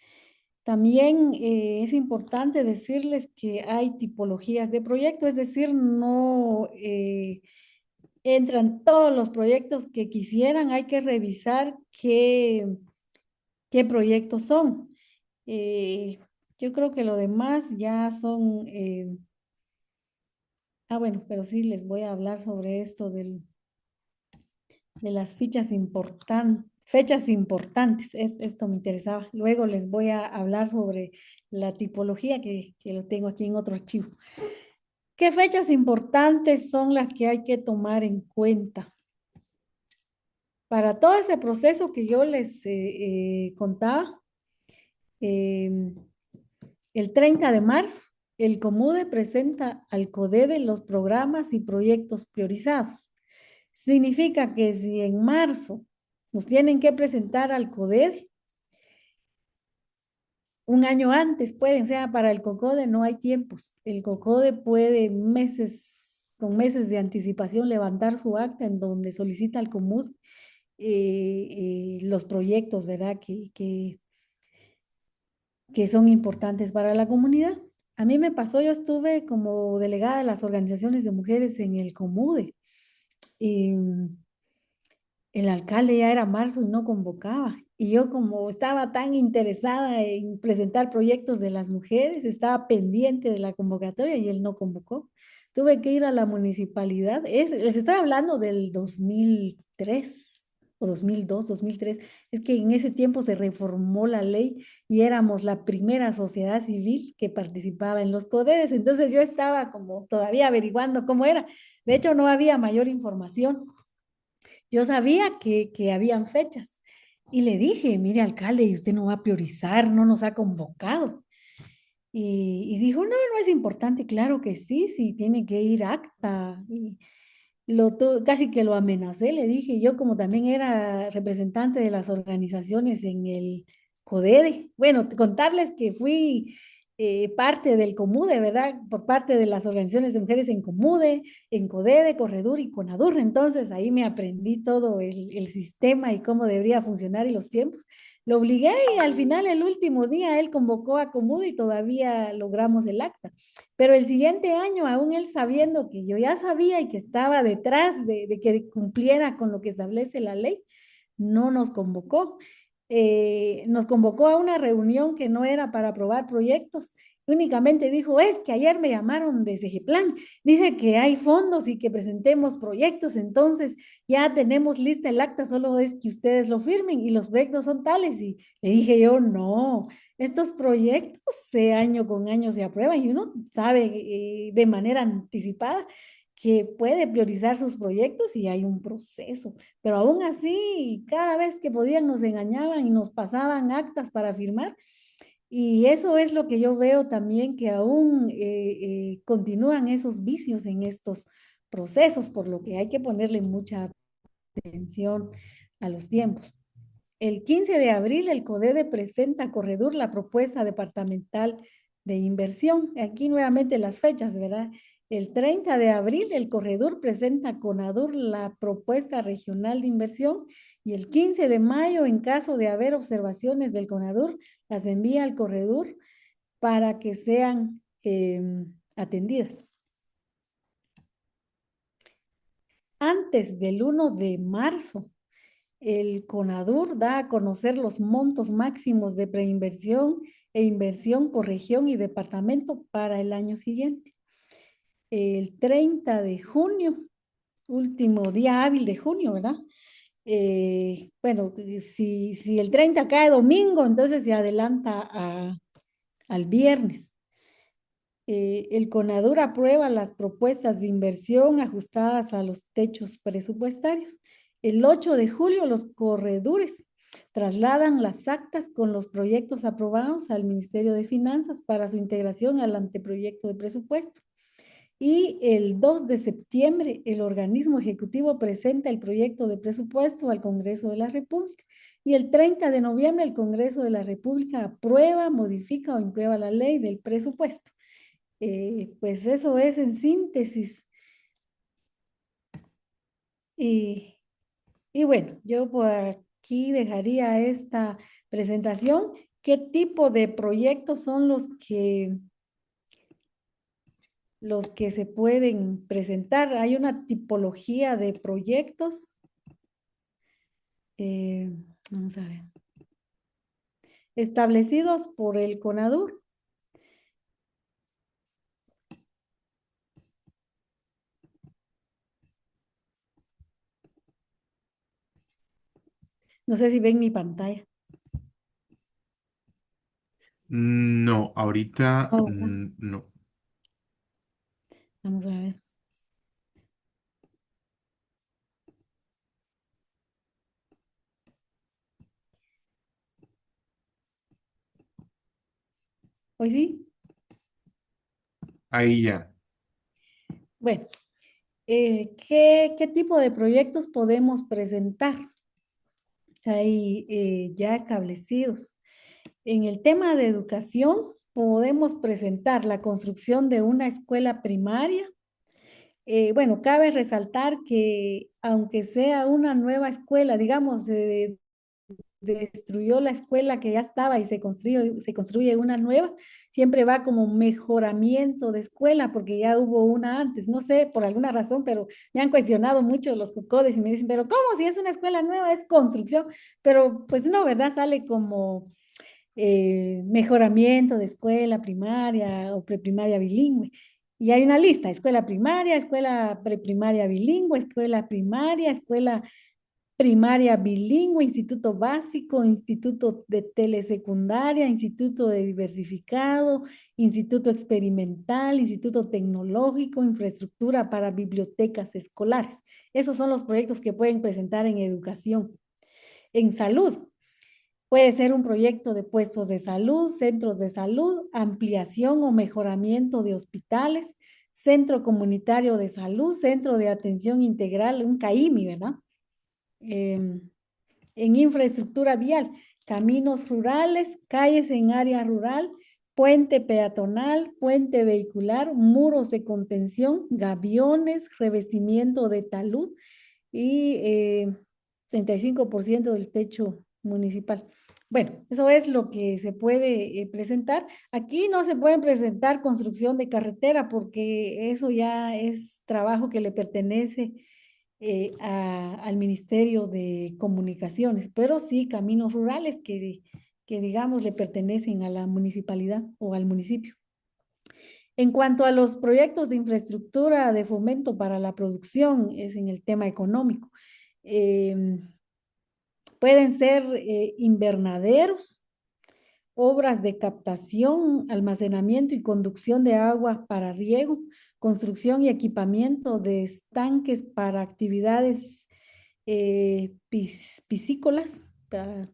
también es importante decirles que hay tipologías de proyecto, es decir, no entran todos los proyectos que quisieran, hay que revisar qué proyectos son. Eh, yo creo que lo demás ya son, bueno, pero sí les voy a hablar sobre esto de las fechas importantes. Esto me interesaba. Luego les voy a hablar sobre la tipología que lo tengo aquí en otro archivo. ¿Qué fechas importantes son las que hay que tomar en cuenta? Para todo ese proceso que yo les contaba, em, el 30 de marzo, el COMUDE presenta al CODEDE los programas y proyectos priorizados. Significa que si en marzo nos tienen que presentar al CODEDE, un año antes pueden, o sea, para el COCODE no hay tiempos. El COCODE puede con meses de anticipación levantar su acta en donde solicita al COMUD los proyectos, ¿verdad? Que son importantes para la comunidad. A mí me pasó, yo estuve como delegada de las organizaciones de mujeres en el COMUDE. Y el alcalde ya era marzo y no convocaba. Y yo como estaba tan interesada en presentar proyectos de las mujeres, estaba pendiente de la convocatoria y él no convocó. Tuve que ir a la municipalidad. Les estoy hablando del 2003 o 2002, 2003. Es que en ese tiempo se reformó la ley y éramos la primera sociedad civil que participaba en los CODES. Entonces yo estaba como todavía averiguando cómo era. De hecho, no había mayor información. Yo sabía que habían fechas y le dije, mire, alcalde, ¿y usted no va a priorizar, no nos ha convocado? Y dijo, no, no es importante, claro que sí, sí, tiene que ir acta. Y casi que lo amenacé, le dije, yo como también era representante de las organizaciones en el CODEDE, bueno, contarles que fui parte del COMUDE, ¿verdad? Por parte de las organizaciones de mujeres en COMUDE, en CODEDE, Corredur y CONADUR. Entonces ahí me aprendí todo el sistema y cómo debería funcionar y los tiempos. Lo obligué y al final, el último día, él convocó a COMUDE y todavía logramos el acta. Pero el siguiente año, aún él sabiendo que yo ya sabía y que estaba detrás de que cumpliera con lo que establece la ley, no nos convocó. Nos convocó a una reunión que no era para aprobar proyectos. Únicamente dijo, es que ayer me llamaron de Segeplan, dice que hay fondos y que presentemos proyectos, entonces ya tenemos lista el acta, solo es que ustedes lo firmen y los proyectos son tales. Y le dije yo, no, estos proyectos año con año se aprueban y uno sabe de manera anticipada que puede priorizar sus proyectos y hay un proceso. Pero aún así, cada vez que podían nos engañaban y nos pasaban actas para firmar. Y eso es lo que yo veo también, que aún continúan esos vicios en estos procesos, por lo que hay que ponerle mucha atención a los tiempos. El 15 de abril, el CODEDE presenta a Corredur la propuesta departamental de inversión. Aquí nuevamente las fechas, ¿verdad? El 30 de abril, el Corredur presenta a CONADUR la propuesta regional de inversión y el 15 de mayo, en caso de haber observaciones del CONADUR, las envía al Corredur para que sean atendidas. Antes del 1 de marzo, el CONADUR da a conocer los montos máximos de preinversión e inversión por región y departamento para el año siguiente. El 30 de junio, último día hábil de junio, ¿verdad? Bueno, si el 30 cae domingo, entonces se adelanta al viernes. El CONADUR aprueba las propuestas de inversión ajustadas a los techos presupuestarios. El 8 de julio, los corredores trasladan las actas con los proyectos aprobados al Ministerio de Finanzas para su integración al anteproyecto de presupuesto. Y el 2 de septiembre, el organismo ejecutivo presenta el proyecto de presupuesto al Congreso de la República. Y el 30 de noviembre, el Congreso de la República aprueba, modifica o imprueba la ley del presupuesto. Pues eso es en síntesis. Y, y bueno, yo por aquí dejaría esta presentación. ¿Qué tipo de proyectos son los que se pueden presentar? Hay una tipología de proyectos. eh, Vamos a ver. Establecidos por el CONADUR. No sé si ven mi pantalla. No, ahorita No, ¿verdad? no. Vamos a ver. Hoy sí. Ahí ya. Bueno, ¿qué tipo de proyectos podemos presentar ahí ya establecidos? En el tema de educación, podemos presentar la construcción de una escuela primaria. Bueno, cabe resaltar que aunque sea una nueva escuela, digamos, destruyó la escuela que ya estaba y se construye una nueva, siempre va como mejoramiento de escuela porque ya hubo una antes, no sé por alguna razón, pero me han cuestionado mucho los cocodes y me dicen, pero ¿cómo si es una escuela nueva, es construcción? Pero pues no, ¿verdad? Sale como mejoramiento de escuela primaria o preprimaria bilingüe. Y hay una lista, escuela primaria, escuela preprimaria bilingüe, escuela primaria, escuela primaria bilingüe, instituto básico, instituto de telesecundaria, instituto de diversificado, instituto experimental, instituto tecnológico, infraestructura para bibliotecas escolares. Esos son los proyectos que pueden presentar en educación. En salud, puede ser un proyecto de puestos de salud, centros de salud, ampliación o mejoramiento de hospitales, centro comunitario de salud, centro de atención integral, un CAIMI, ¿verdad? Em, en infraestructura vial, caminos rurales, calles en área rural, puente peatonal, puente vehicular, muros de contención, gaviones, revestimiento de talud y 35% del techo municipal. Bueno, eso es lo que se puede presentar. Aquí no se puede presentar construcción de carretera porque eso ya es trabajo que le pertenece al Ministerio de Comunicaciones, pero sí caminos rurales que digamos le pertenecen a la municipalidad o al municipio. En cuanto a los proyectos de infraestructura de fomento para la producción, es en el tema económico. Eh, Pueden ser invernaderos, obras de captación, almacenamiento y conducción de agua para riego, construcción y equipamiento de estanques para actividades piscícolas,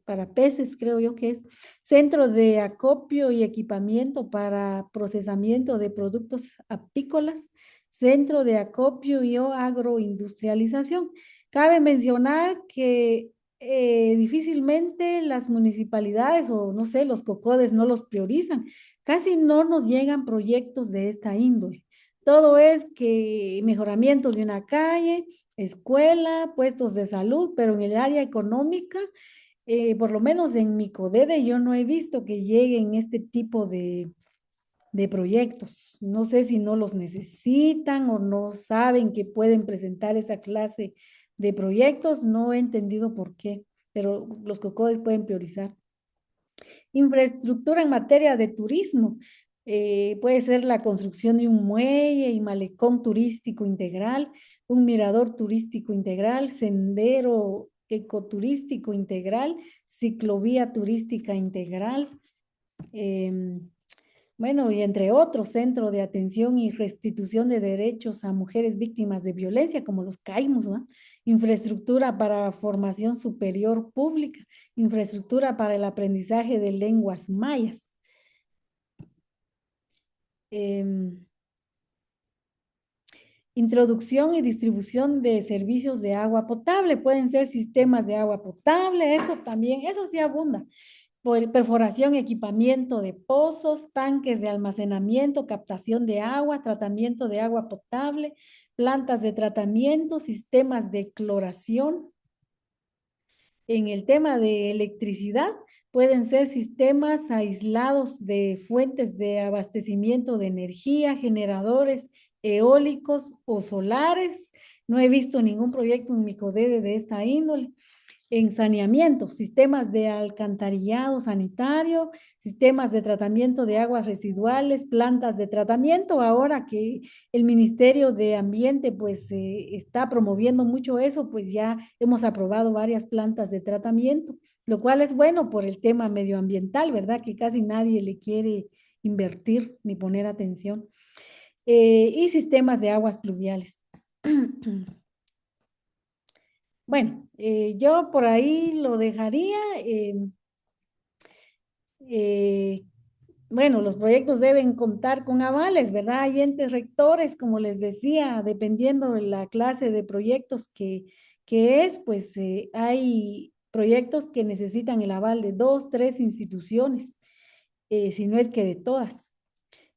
para peces, creo yo que es, centro de acopio y equipamiento para procesamiento de productos apícolas, centro de acopio y o agroindustrialización. Cabe mencionar que difícilmente las municipalidades o no sé, los cocodes no los priorizan. Casi no nos llegan proyectos de esta índole. Todo es que mejoramiento de una calle, escuela, puestos de salud, pero en el área económica, por lo menos en mi CODEDE, yo no he visto que lleguen este tipo de proyectos. No sé si no los necesitan o no saben que pueden presentar esa clase de proyectos. No he entendido por qué, pero los COCODES pueden priorizar. Infraestructura en materia de turismo. Puede ser la construcción de un muelle y malecón turístico integral, un mirador turístico integral, sendero ecoturístico integral, ciclovía turística integral. em, bueno, y entre otros, Centro de Atención y Restitución de Derechos a Mujeres Víctimas de Violencia, como los CAIMUS, ¿no? Infraestructura para formación superior pública, infraestructura para el aprendizaje de lenguas mayas. Em, Introducción y distribución de servicios de agua potable, pueden ser sistemas de agua potable, eso también, eso sí abunda. Perforación, equipamiento de pozos, tanques de almacenamiento, captación de agua, tratamiento de agua potable, plantas de tratamiento, sistemas de cloración. En el tema de electricidad, pueden ser sistemas aislados de fuentes de abastecimiento de energía, generadores eólicos o solares. No he visto ningún proyecto en mi CODEDE de esta índole. En saneamiento, sistemas de alcantarillado sanitario, sistemas de tratamiento de aguas residuales, plantas de tratamiento. Ahora que el Ministerio de Ambiente pues está promoviendo mucho eso, pues ya hemos aprobado varias plantas de tratamiento, lo cual es bueno por el tema medioambiental, ¿verdad? Que casi nadie le quiere invertir ni poner atención. Y sistemas de aguas pluviales. Bueno, yo por ahí lo dejaría. Eh, bueno, los proyectos deben contar con avales, ¿verdad? Hay entes rectores, como les decía, dependiendo de la clase de proyectos que es, pues hay proyectos que necesitan el aval de dos, tres instituciones, si no es que de todas.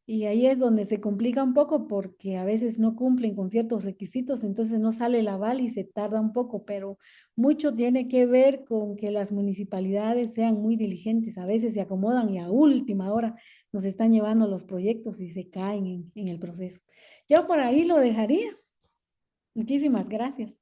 Y ahí es donde se complica un poco porque a veces no cumplen con ciertos requisitos, entonces no sale el aval y se tarda un poco, pero mucho tiene que ver con que las municipalidades sean muy diligentes. A veces se acomodan y a última hora nos están llevando los proyectos y se caen en el proceso. Yo por ahí lo dejaría. Muchísimas gracias.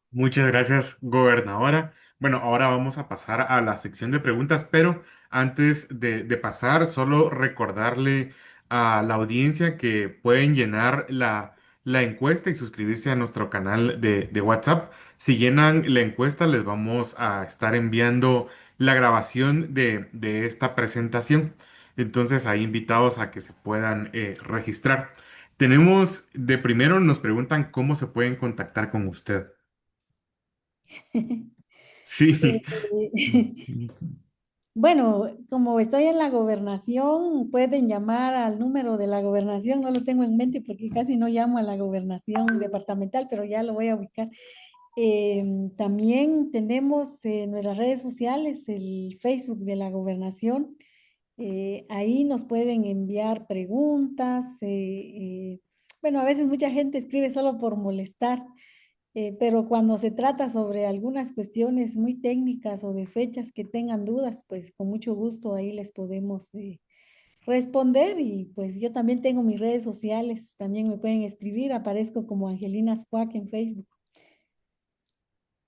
Muchas gracias, gobernadora. Bueno, ahora vamos a pasar a la sección de preguntas, pero antes de pasar, solo recordarle a la audiencia que pueden llenar la encuesta y suscribirse a nuestro canal de WhatsApp. Si llenan la encuesta, les vamos a estar enviando la grabación de esta presentación. Entonces, ahí invitados a que se puedan registrar. Tenemos, de primero nos preguntan cómo se pueden contactar con usted. Sí. Bueno, como estoy en la gobernación, pueden llamar al número de la gobernación, no lo tengo en mente porque casi no llamo a la gobernación departamental, pero ya lo voy a ubicar. También tenemos en nuestras redes sociales el Facebook de la gobernación. Ahí nos pueden enviar preguntas. Bueno, a veces mucha gente escribe solo por molestar, pero cuando se trata sobre algunas cuestiones muy técnicas o de fechas que tengan dudas, pues con mucho gusto ahí les podemos responder. Y pues yo también tengo mis redes sociales, también me pueden escribir, aparezco como Angelina Squack en Facebook.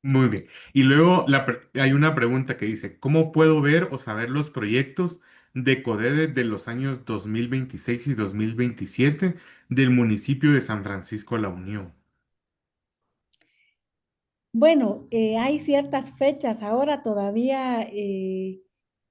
Muy bien. Y luego hay una pregunta que dice, ¿cómo puedo ver o saber los proyectos de CODEDE de los años 2026 y 2027 del municipio de San Francisco La Unión? Bueno, hay ciertas fechas. Ahora todavía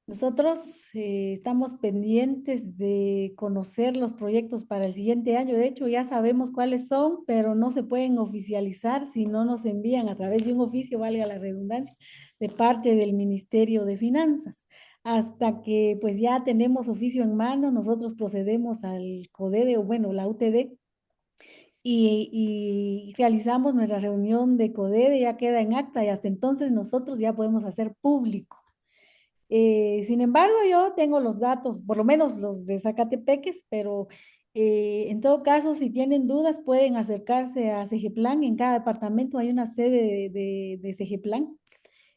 nosotros estamos pendientes de conocer los proyectos para el siguiente año. De hecho, ya sabemos cuáles son, pero no se pueden oficializar si no nos envían a través de un oficio, valga la redundancia, de parte del Ministerio de Finanzas. Hasta que pues ya tenemos oficio en mano, nosotros procedemos al CODEDE o bueno, la UTD y realizamos nuestra reunión de CODEDE, ya queda en acta y hasta entonces nosotros ya podemos hacer público. Sin embargo, yo tengo los datos, por lo menos los de Zacatepeques, pero en todo caso, si tienen dudas, pueden acercarse a CGPLAN. En cada departamento hay una sede de CGPLAN.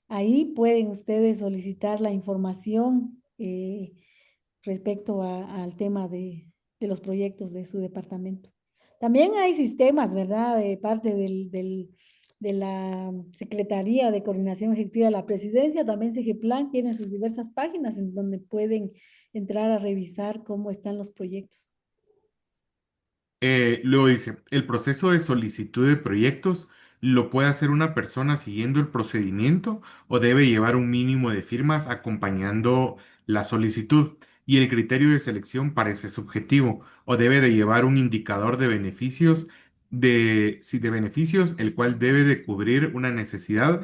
Ahí pueden ustedes solicitar la información respecto al tema de los proyectos de su departamento. También hay sistemas, ¿verdad? De parte de la Secretaría de Coordinación Ejecutiva de la Presidencia, también CGPLAN tiene sus diversas páginas en donde pueden entrar a revisar cómo están los proyectos. Luego dice, el proceso de solicitud de proyectos lo puede hacer una persona siguiendo el procedimiento o debe llevar un mínimo de firmas acompañando la solicitud. Y el criterio de selección parece subjetivo o debe de llevar un indicador de beneficios sí, de beneficios, el cual debe de cubrir una necesidad.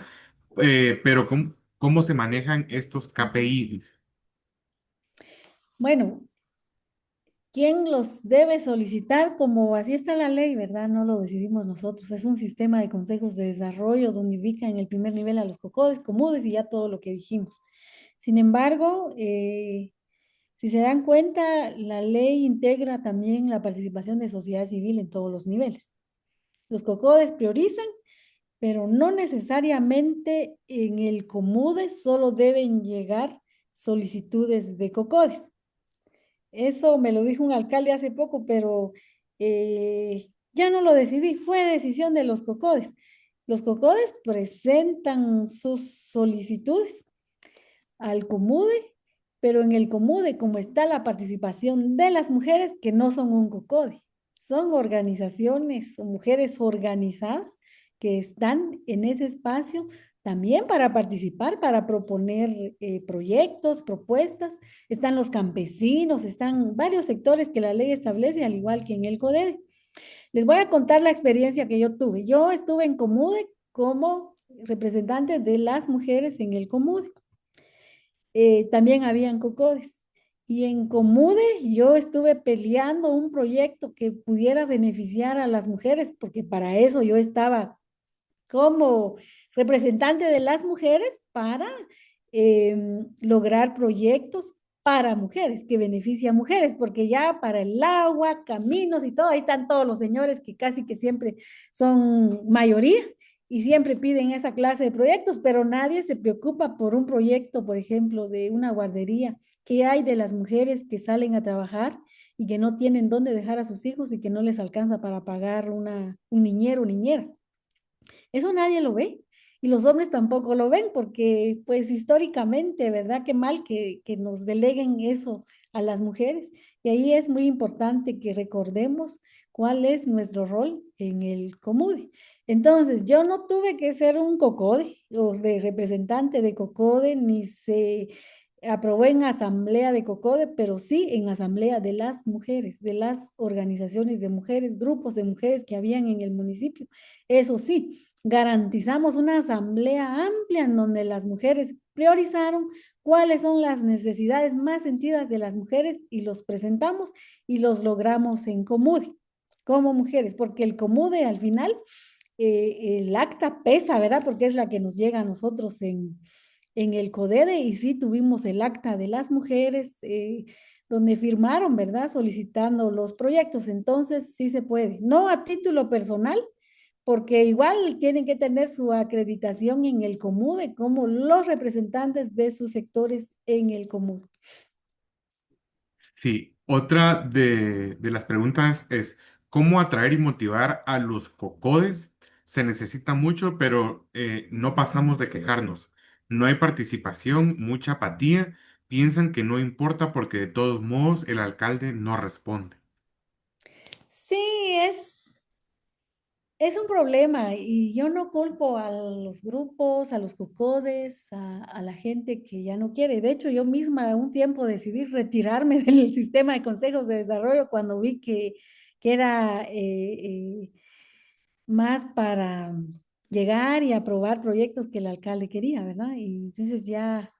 Pero ¿cómo se manejan estos KPIs? Bueno, ¿quién los debe solicitar? Como así está la ley, ¿verdad? No lo decidimos nosotros. Es un sistema de consejos de desarrollo donde ubica en el primer nivel a los COCODES, COMUDES y ya todo lo que dijimos. Sin embargo, si se dan cuenta, la ley integra también la participación de sociedad civil en todos los niveles. Los COCODES priorizan, pero no necesariamente en el COMUDE solo deben llegar solicitudes de COCODES. Eso me lo dijo un alcalde hace poco, pero ya no lo decidí, fue decisión de los COCODES. Los COCODES presentan sus solicitudes al COMUDE, pero en el COMUDE, como está la participación de las mujeres que no son un COCODE, son organizaciones o mujeres organizadas que están en ese espacio también para participar, para proponer proyectos, propuestas. Están los campesinos, están varios sectores que la ley establece, al igual que en el CODEDE. Les voy a contar la experiencia que yo tuve. Yo estuve en COMUDE como representante de las mujeres en el COMUDE. También habían COCODES. Y en Comude yo estuve peleando un proyecto que pudiera beneficiar a las mujeres, porque para eso yo estaba como representante de las mujeres para lograr proyectos para mujeres, que beneficien a mujeres, porque ya para el agua, caminos y todo, ahí están todos los señores que casi que siempre son mayoría y siempre piden esa clase de proyectos, pero nadie se preocupa por un proyecto, por ejemplo, de una guardería. ¿Qué hay de las mujeres que salen a trabajar y que no tienen dónde dejar a sus hijos y que no les alcanza para pagar un niñero o niñera? Eso nadie lo ve. Y los hombres tampoco lo ven porque, pues históricamente, ¿verdad? Qué mal que nos deleguen eso a las mujeres. Y ahí es muy importante que recordemos cuál es nuestro rol en el COMUDE. Entonces, yo no tuve que ser un COCODE o de representante de COCODE, ni se aprobó en asamblea de COCODE, pero sí en asamblea de las mujeres, de las organizaciones de mujeres, grupos de mujeres que habían en el municipio. Eso sí, garantizamos una asamblea amplia en donde las mujeres priorizaron cuáles son las necesidades más sentidas de las mujeres y los presentamos y los logramos en COMUDE, como mujeres, porque el COMUDE al final, el acta pesa, ¿verdad? Porque es la que nos llega a nosotros en el CODEDE y sí tuvimos el acta de las mujeres donde firmaron, ¿verdad? Solicitando los proyectos. Entonces sí se puede, no a título personal, porque igual tienen que tener su acreditación en el COMUDE como los representantes de sus sectores en el COMUDE. Sí, otra de las preguntas es, ¿cómo atraer y motivar a los cocodes? Se necesita mucho, pero no pasamos de quejarnos. No hay participación, mucha apatía. Piensan que no importa porque de todos modos el alcalde no responde. Sí, es un problema y yo no culpo a los grupos, a los cocodes, a la gente que ya no quiere. De hecho, yo misma un tiempo decidí retirarme del sistema de consejos de desarrollo cuando vi que era más para llegar y aprobar proyectos que el alcalde quería, ¿verdad? Y entonces ya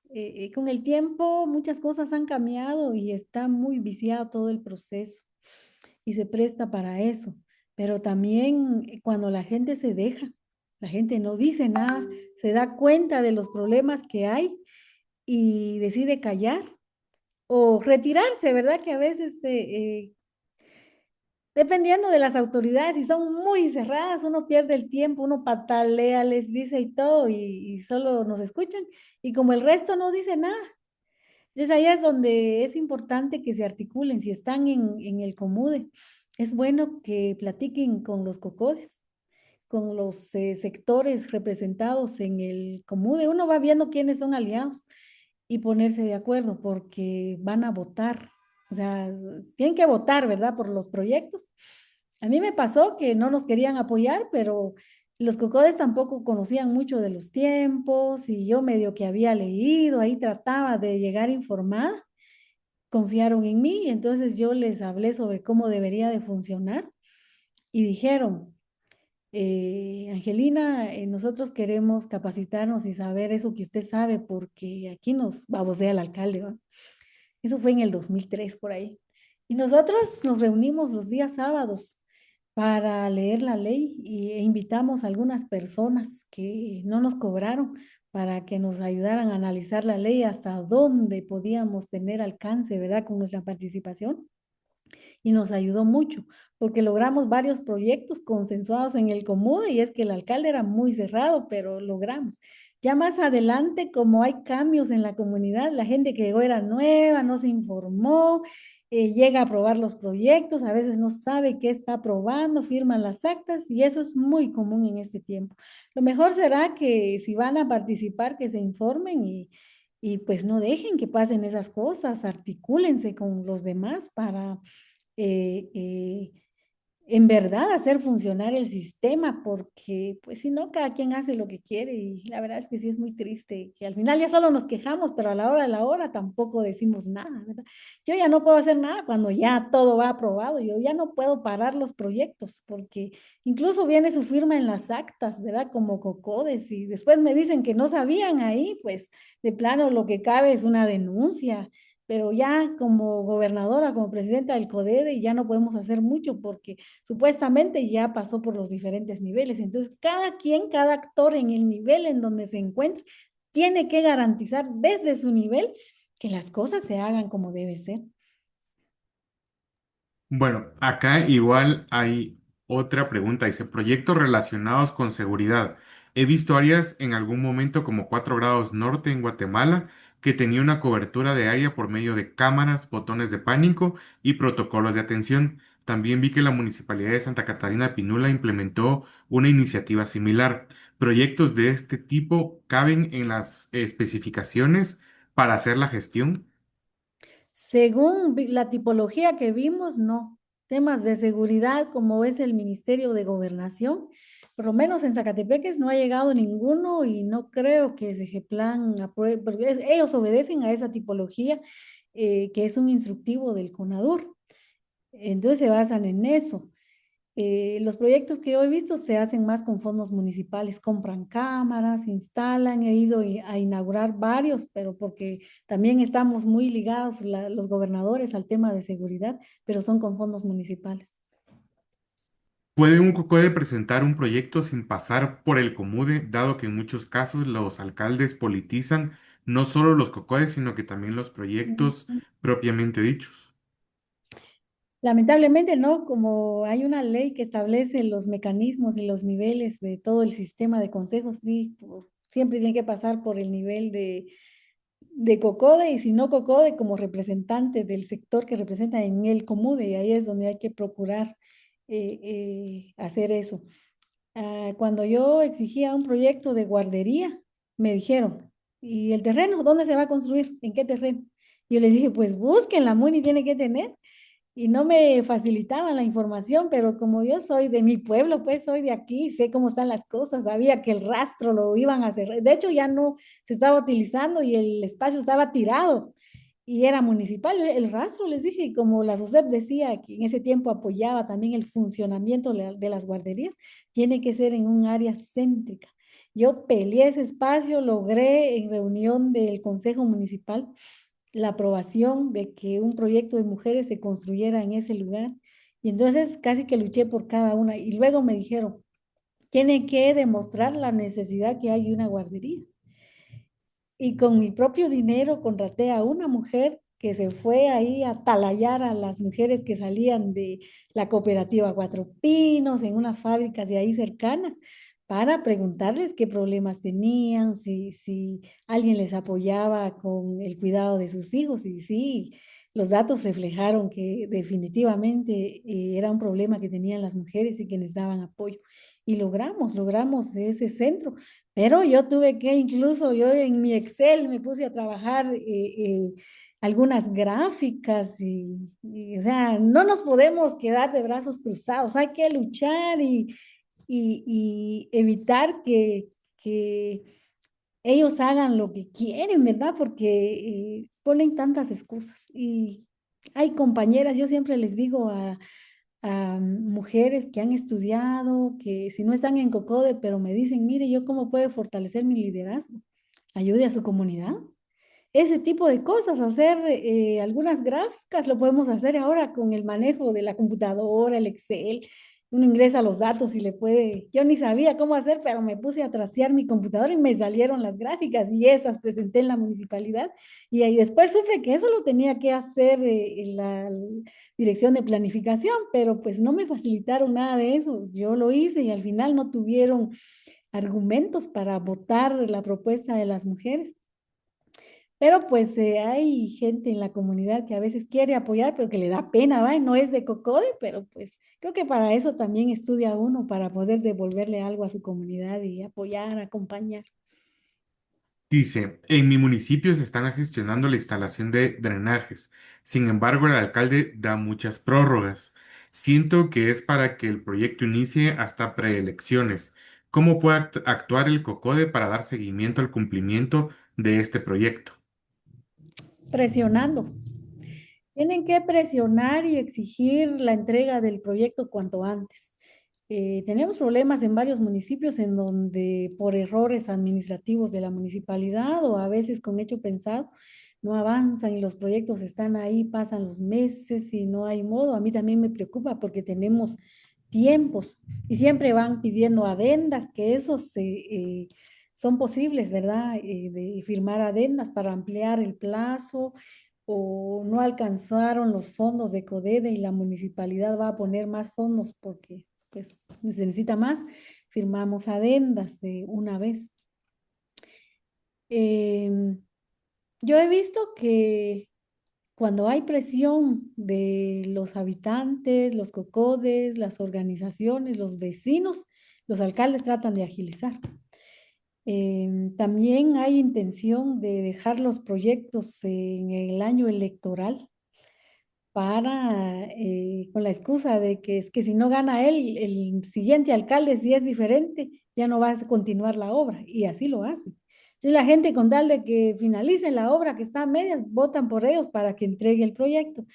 con el tiempo muchas cosas han cambiado y está muy viciado todo el proceso y se presta para eso. Pero también cuando la gente se deja, la gente no dice nada, se da cuenta de los problemas que hay y decide callar o retirarse, ¿verdad? Que a veces dependiendo de las autoridades, si son muy cerradas, uno pierde el tiempo, uno patalea, les dice y todo, y solo nos escuchan. Y como el resto no dice nada, entonces ahí es donde es importante que se articulen, si están en el COMUDE. Es bueno que platiquen con los COCODES, con los sectores representados en el COMUDE. Uno va viendo quiénes son aliados y ponerse de acuerdo porque van a votar. O sea, tienen que votar, ¿verdad? Por los proyectos. A mí me pasó que no nos querían apoyar, pero los cocodes tampoco conocían mucho de los tiempos y yo medio que había leído, ahí trataba de llegar informada, confiaron en mí y entonces yo les hablé sobre cómo debería de funcionar y dijeron, Angelina, nosotros queremos capacitarnos y saber eso que usted sabe porque aquí nos babosea el alcalde, ¿va? Eso fue en el 2003 por ahí. Y nosotros nos reunimos los días sábados para leer la ley e invitamos a algunas personas que no nos cobraron para que nos ayudaran a analizar la ley hasta dónde podíamos tener alcance, ¿verdad? Con nuestra participación. y nos ayudó mucho porque logramos varios proyectos consensuados en el Comude y es que el alcalde era muy cerrado, pero logramos. Ya más adelante, como hay cambios en la comunidad, la gente que llegó era nueva, no se informó, llega a aprobar los proyectos, a veces no sabe qué está aprobando, firman las actas y eso es muy común en este tiempo. Lo mejor será que si van a participar, que se informen y pues no dejen que pasen esas cosas, articúlense con los demás para eh, eh, en verdad hacer funcionar el sistema, porque pues si no, cada quien hace lo que quiere y la verdad es que sí es muy triste, que al final ya solo nos quejamos, pero a la hora de la hora tampoco decimos nada, ¿verdad? Yo ya no puedo hacer nada cuando ya todo va aprobado, yo ya no puedo parar los proyectos, porque incluso viene su firma en las actas, ¿verdad? Como Cocodes, y después me dicen que no sabían ahí, pues de plano lo que cabe es una denuncia, pero ya como gobernadora, como presidenta del CODEDE, ya no podemos hacer mucho porque supuestamente ya pasó por los diferentes niveles. Entonces, cada quien, cada actor en el nivel en donde se encuentre, tiene que garantizar desde su nivel que las cosas se hagan como debe ser. Bueno, acá igual hay otra pregunta. Dice, proyectos relacionados con seguridad. He visto áreas en algún momento como 4 grados norte en Guatemala que tenía una cobertura de área por medio de cámaras, botones de pánico y protocolos de atención. También vi que la Municipalidad de Santa Catarina Pinula implementó una iniciativa similar. ¿Proyectos de este tipo caben en las especificaciones para hacer la gestión? Según la tipología que vimos, no. Temas de seguridad, como es el Ministerio de Gobernación, por lo menos en Zacatepeques no ha llegado ninguno y no creo que Segeplan apruebe, porque ellos obedecen a esa tipología que es un instructivo del CONADUR. Entonces se basan en eso. Los proyectos que yo he visto se hacen más con fondos municipales, compran cámaras, instalan, he ido a inaugurar varios, pero porque también estamos muy ligados los gobernadores al tema de seguridad, pero son con fondos municipales. ¿Puede un COCODE presentar un proyecto sin pasar por el COMUDE, dado que en muchos casos los alcaldes politizan no solo los COCODES, sino que también los proyectos propiamente dichos? Lamentablemente no, como hay una ley que establece los mecanismos y los niveles de todo el sistema de consejos, sí, siempre tiene que pasar por el nivel de COCODE y si no COCODE como representante del sector que representa en el COMUDE y ahí es donde hay que procurar hacer eso. Cuando yo exigía un proyecto de guardería, me dijeron, ¿y el terreno? ¿Dónde se va a construir? ¿En qué terreno? Yo les dije, pues busquen, la MUNI tiene que tener y no me facilitaban la información, pero como yo soy de mi pueblo, pues soy de aquí, sé cómo están las cosas, sabía que el rastro lo iban a hacer, de hecho ya no se estaba utilizando y el espacio estaba tirado y era municipal, el rastro les dije, y como la SOSEP decía que en ese tiempo apoyaba también el funcionamiento de las guarderías, tiene que ser en un área céntrica. Yo peleé ese espacio, logré en reunión del Consejo Municipal la aprobación de que un proyecto de mujeres se construyera en ese lugar. Y entonces casi que luché por cada una. Y luego me dijeron, tiene que demostrar la necesidad que hay de una guardería. Y con mi propio dinero contraté a una mujer que se fue ahí a talayar a las mujeres que salían de la cooperativa Cuatro Pinos, en unas fábricas de ahí cercanas, para preguntarles qué problemas tenían, si alguien les apoyaba con el cuidado de sus hijos. Y sí, los datos reflejaron que definitivamente era un problema que tenían las mujeres y que necesitaban apoyo. Y logramos ese centro. Pero yo tuve que, incluso yo en mi Excel me puse a trabajar algunas gráficas o sea, no nos podemos quedar de brazos cruzados, hay que luchar y evitar que ellos hagan lo que quieren, ¿verdad? Porque ponen tantas excusas. Y hay compañeras, yo siempre les digo a mujeres que han estudiado, que si no están en COCODE, pero me dicen, mire, yo cómo puedo fortalecer mi liderazgo, ayude a su comunidad. Ese tipo de cosas, hacer algunas gráficas, lo podemos hacer ahora con el manejo de la computadora, el Excel. uno ingresa los datos y le puede, yo ni sabía cómo hacer, pero me puse a trastear mi computadora y me salieron las gráficas y esas presenté en la municipalidad y ahí después supe que eso lo tenía que hacer en la dirección de planificación, pero pues no me facilitaron nada de eso. Yo lo hice y al final no tuvieron argumentos para votar la propuesta de las mujeres. Pero pues hay gente en la comunidad que a veces quiere apoyar, pero que le da pena, ¿va? Y no es de Cocode, pero pues creo que para eso también estudia uno, para poder devolverle algo a su comunidad y apoyar, acompañar. Dice, en mi municipio se están gestionando la instalación de drenajes. Sin embargo, el alcalde da muchas prórrogas. Siento que es para que el proyecto inicie hasta preelecciones. ¿Cómo puede actuar el COCODE para dar seguimiento al cumplimiento de este proyecto? Presionando. Tienen que presionar y exigir la entrega del proyecto cuanto antes. Tenemos problemas en varios municipios en donde por errores administrativos de la municipalidad o a veces con hecho pensado, no avanzan y los proyectos están ahí, pasan los meses y no hay modo. A mí también me preocupa porque tenemos tiempos y siempre van pidiendo adendas, que esos son posibles, ¿verdad? De firmar adendas para ampliar el plazo o no alcanzaron los fondos de CODEDE y la municipalidad va a poner más fondos porque pues se necesita más, firmamos adendas de una vez. Em, yo he visto que cuando hay presión de los habitantes, los cocodes, las organizaciones, los vecinos, los alcaldes tratan de agilizar. También hay intención de dejar los proyectos en el año electoral para, con la excusa de que es que si no gana él, el siguiente alcalde, si es diferente, ya no va a continuar la obra. Y así lo hace. Entonces la gente con tal de que finalicen la obra que está a medias, votan por ellos para que entregue el proyecto.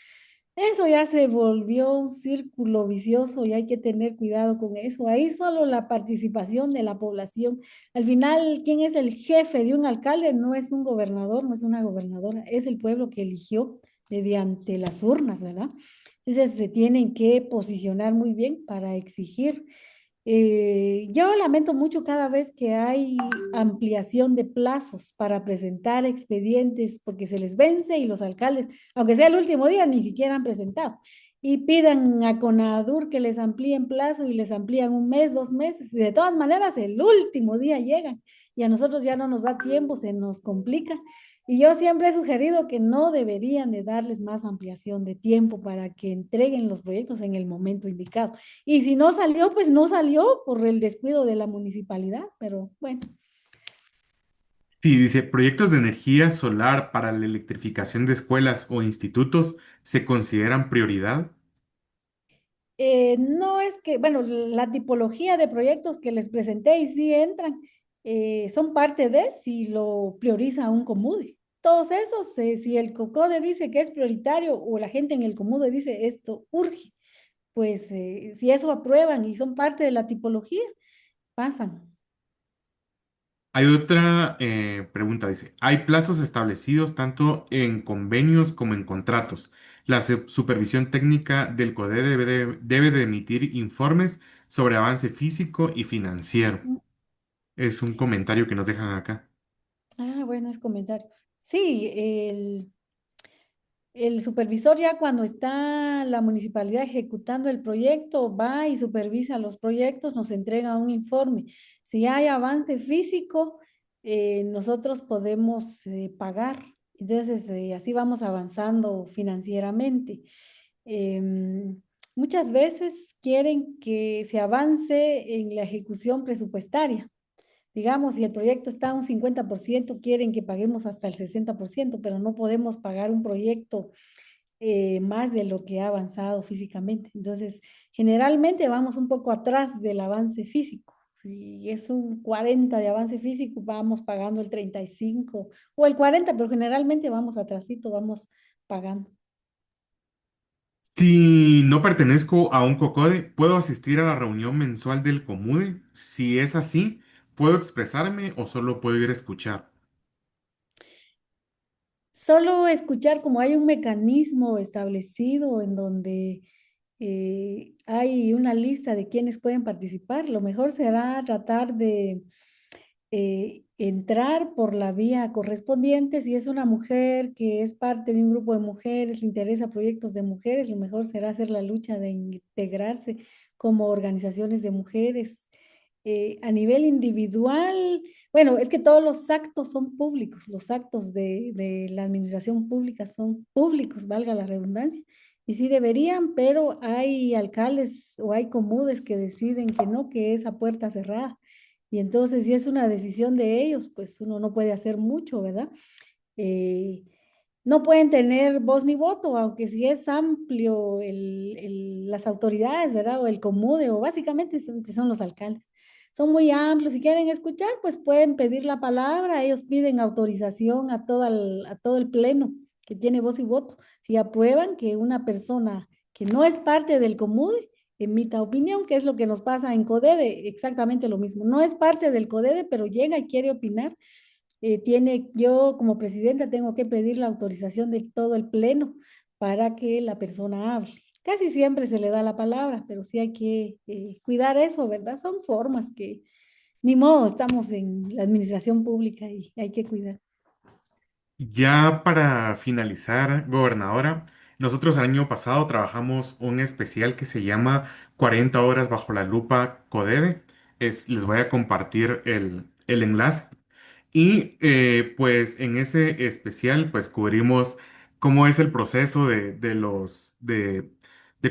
Eso ya se volvió un círculo vicioso y hay que tener cuidado con eso. Ahí solo la participación de la población. Al final, ¿quién es el jefe de un alcalde? No es un gobernador, no es una gobernadora, es el pueblo que eligió mediante las urnas, ¿verdad? Entonces se tienen que posicionar muy bien para exigir. Yo lamento mucho cada vez que hay ampliación de plazos para presentar expedientes porque se les vence y los alcaldes, aunque sea el último día, ni siquiera han presentado. Y pidan a Conadur que les amplíen plazo y les amplían un mes, 2 meses. Y de todas maneras, el último día llegan y a nosotros ya no nos da tiempo, se nos complica. Y yo siempre he sugerido que no deberían de darles más ampliación de tiempo para que entreguen los proyectos en el momento indicado. Y si no salió, pues no salió por el descuido de la municipalidad, pero bueno. Sí, dice, proyectos de energía solar para la electrificación de escuelas o institutos se consideran prioridad. No es que, bueno, la tipología de proyectos que les presenté y sí entran, son parte de si lo prioriza un COMUDE. Todos esos, si el COCODE dice que es prioritario o la gente en el COMUDE dice esto urge, pues si eso aprueban y son parte de la tipología, pasan. Hay otra pregunta, dice, ¿hay plazos establecidos tanto en convenios como en contratos? La supervisión técnica del CODE debe de emitir informes sobre avance físico y financiero. Es un comentario que nos dejan acá. Bueno, es comentario. Sí, el supervisor ya cuando está la municipalidad ejecutando el proyecto va y supervisa los proyectos, nos entrega un informe. Si hay avance físico, nosotros podemos pagar. Entonces, así vamos avanzando financieramente. Muchas veces quieren que se avance en la ejecución presupuestaria. Digamos, si el proyecto está a un 50%, quieren que paguemos hasta el 60%, pero no podemos pagar un proyecto más de lo que ha avanzado físicamente. Entonces, generalmente vamos un poco atrás del avance físico. Si es un 40 de avance físico, vamos pagando el 35 o el 40, pero generalmente vamos atrasito, vamos pagando. Si no pertenezco a un COCODE, ¿puedo asistir a la reunión mensual del COMUDE? Si es así, ¿puedo expresarme o solo puedo ir a escuchar? Solo escuchar como hay un mecanismo establecido en donde Hay una lista de quienes pueden participar. Lo mejor será tratar de entrar por la vía correspondiente. Si es una mujer que es parte de un grupo de mujeres, le interesa proyectos de mujeres, lo mejor será hacer la lucha de integrarse como organizaciones de mujeres. A nivel individual, bueno, es que todos los actos son públicos, los actos de la administración pública son públicos, valga la redundancia. Y sí deberían, pero hay alcaldes o hay comunes que deciden que no, que es a puerta cerrada. Y entonces, si es una decisión de ellos, pues uno no puede hacer mucho, ¿verdad? Eh, no pueden tener voz ni voto, aunque si es amplio las autoridades, ¿verdad? O el comude, o básicamente son, que son los alcaldes. Son muy amplios. Si quieren escuchar, pues pueden pedir la palabra. Ellos piden autorización a todo el pleno que tiene voz y voto. Si aprueban que una persona que no es parte del comude emita opinión, que es lo que nos pasa en CODEDE, exactamente lo mismo. No es parte del CODEDE, pero llega y quiere opinar. Yo como presidenta tengo que pedir la autorización de todo el pleno para que la persona hable. Casi siempre se le da la palabra, pero sí hay que cuidar eso, ¿verdad? Son formas que, ni modo, estamos en la administración pública y hay que cuidar. Ya para finalizar, gobernadora, nosotros el año pasado trabajamos un especial que se llama 40 horas bajo la lupa CODEDE. Les voy a compartir el enlace. Y pues en ese especial pues cubrimos cómo es el proceso de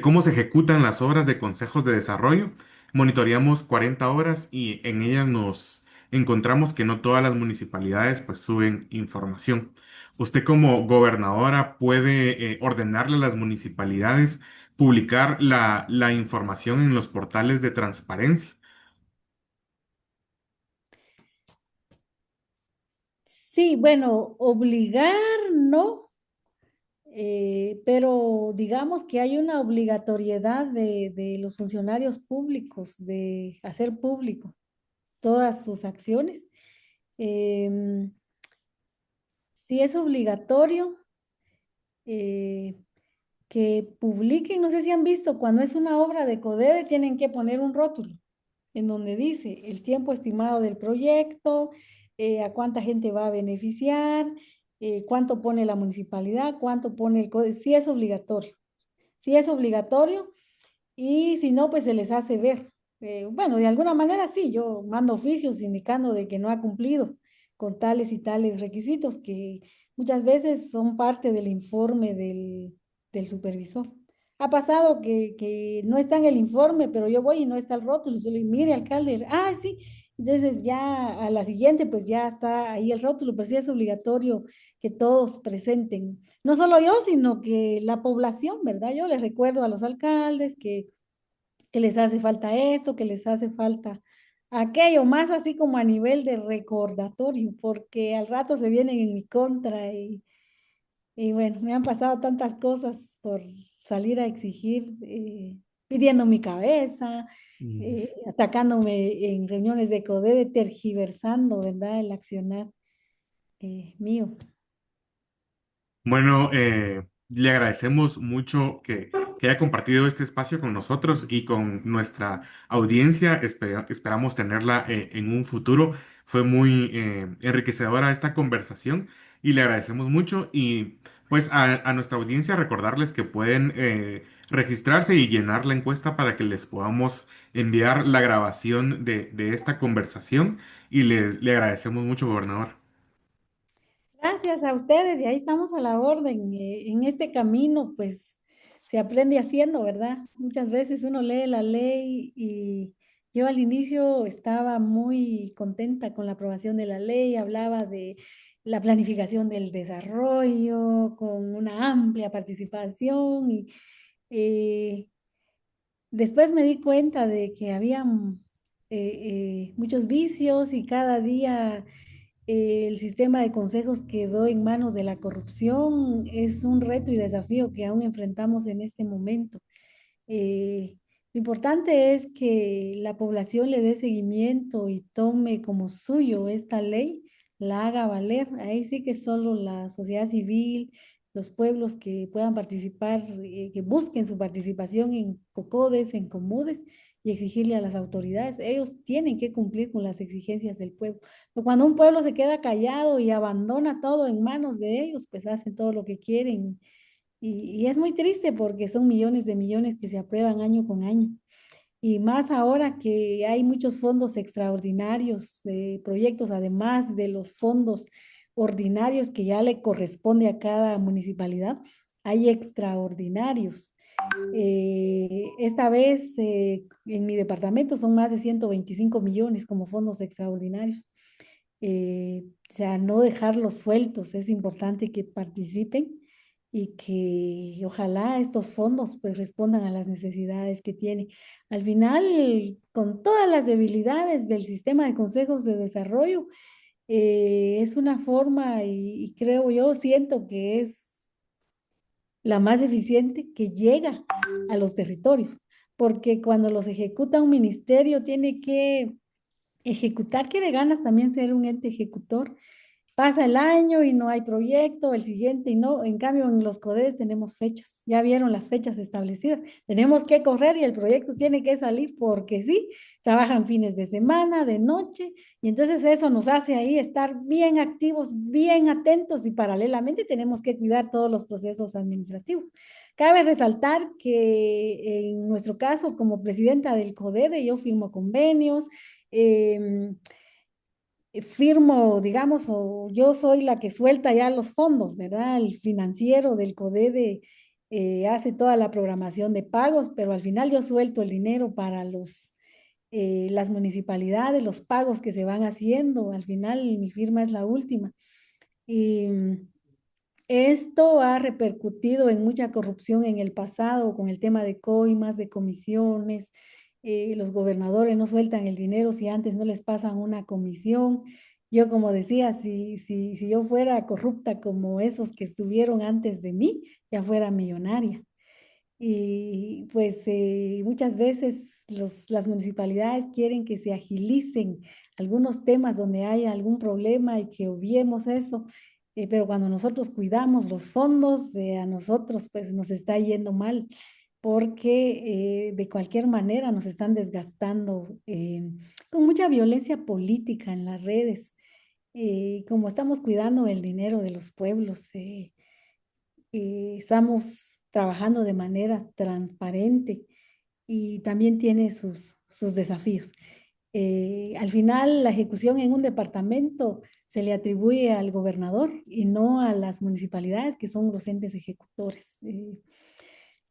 cómo se ejecutan las obras de consejos de desarrollo. Monitoreamos 40 horas y en ellas nos encontramos que no todas las municipalidades pues suben información. Usted como gobernadora puede ordenarle a las municipalidades publicar la información en los portales de transparencia. Sí, bueno, obligar no, pero digamos que hay una obligatoriedad de los funcionarios públicos de hacer público todas sus acciones. Em, si es obligatorio eh, que publiquen, no sé si han visto, cuando es una obra de CODEDE tienen que poner un rótulo en donde dice el tiempo estimado del proyecto, a cuánta gente va a beneficiar, cuánto pone la municipalidad, cuánto pone el CODEDE, sí es obligatorio. Sí es obligatorio y si no, pues se les hace ver. Bueno, de alguna manera sí, yo mando oficios indicando de que no ha cumplido con tales y tales requisitos que muchas veces son parte del informe del supervisor. Ha pasado que no está en el informe, pero yo voy y no está el rótulo. Yo le digo, mire, alcalde, ah, sí. Entonces ya a la siguiente, pues ya está ahí el rótulo, pero sí es obligatorio que todos presenten. No solo yo, sino que la población, ¿verdad? Yo les recuerdo a los alcaldes que les hace falta esto, que les hace falta aquello, más así como a nivel de recordatorio, porque al rato se vienen en mi contra y bueno, me han pasado tantas cosas por salir a exigir, pidiendo mi cabeza, atacándome en reuniones de CODEDE, tergiversando, ¿verdad? El accionar mío. Bueno, le agradecemos mucho que haya compartido este espacio con nosotros y con nuestra audiencia. Esperamos tenerla en un futuro. Fue muy enriquecedora esta conversación y le agradecemos mucho. Y pues a nuestra audiencia recordarles que pueden registrarse y llenar la encuesta para que les podamos enviar la grabación de esta conversación. Y le agradecemos mucho, gobernador. Gracias a ustedes y ahí estamos a la orden. En este camino, pues se aprende haciendo, ¿verdad? Muchas veces uno lee la ley y yo al inicio estaba muy contenta con la aprobación de la ley, hablaba de la planificación del desarrollo con una amplia participación y eh, después me di cuenta de que había muchos vicios y cada día el sistema de consejos quedó en manos de la corrupción. Es un reto y desafío que aún enfrentamos en este momento. Lo importante es que la población le dé seguimiento y tome como suyo esta ley, la haga valer. Ahí sí que solo la sociedad civil, los pueblos que puedan participar, que busquen su participación en COCODES, en COMUDES, y exigirle a las autoridades. Ellos tienen que cumplir con las exigencias del pueblo. Pero cuando un pueblo se queda callado y abandona todo en manos de ellos, pues hacen todo lo que quieren. Y es muy triste porque son millones de millones que se aprueban año con año. Y más ahora que hay muchos fondos extraordinarios de proyectos, además de los fondos ordinarios que ya le corresponde a cada municipalidad, hay extraordinarios. Esta vez en mi departamento son más de 125 millones como fondos extraordinarios. O sea, no dejarlos sueltos, es importante que participen y que ojalá estos fondos pues respondan a las necesidades que tiene. Al final, con todas las debilidades del sistema de consejos de desarrollo, es una forma y creo yo, siento que es la más eficiente que llega a los territorios, porque cuando los ejecuta un ministerio tiene que ejecutar, quiere ganas también ser un ente ejecutor. Pasa el año y no hay proyecto, el siguiente y no. En cambio, en los CODES tenemos fechas. Ya vieron las fechas establecidas. Tenemos que correr y el proyecto tiene que salir porque sí, trabajan fines de semana, de noche, y entonces eso nos hace ahí estar bien activos, bien atentos y paralelamente tenemos que cuidar todos los procesos administrativos. Cabe resaltar que en nuestro caso, como presidenta del CODEDE, yo firmo convenios. em, Firmo, digamos, o yo soy la que suelta ya los fondos, ¿verdad? El financiero del CODEDE hace toda la programación de pagos, pero al final yo suelto el dinero para las municipalidades, los pagos que se van haciendo. Al final mi firma es la última. Y esto ha repercutido en mucha corrupción en el pasado con el tema de coimas, de comisiones. Los gobernadores no sueltan el dinero si antes no les pasan una comisión. Yo, como decía, si yo fuera corrupta como esos que estuvieron antes de mí, ya fuera millonaria. Y pues muchas veces las municipalidades quieren que se agilicen algunos temas donde haya algún problema y que obviemos eso, pero cuando nosotros cuidamos los fondos, a nosotros pues nos está yendo mal porque de cualquier manera nos están desgastando con mucha violencia política en las redes. Como estamos cuidando el dinero de los pueblos, estamos trabajando de manera transparente y también tiene sus desafíos. Al final, la ejecución en un departamento se le atribuye al gobernador y no a las municipalidades, que son los entes ejecutores.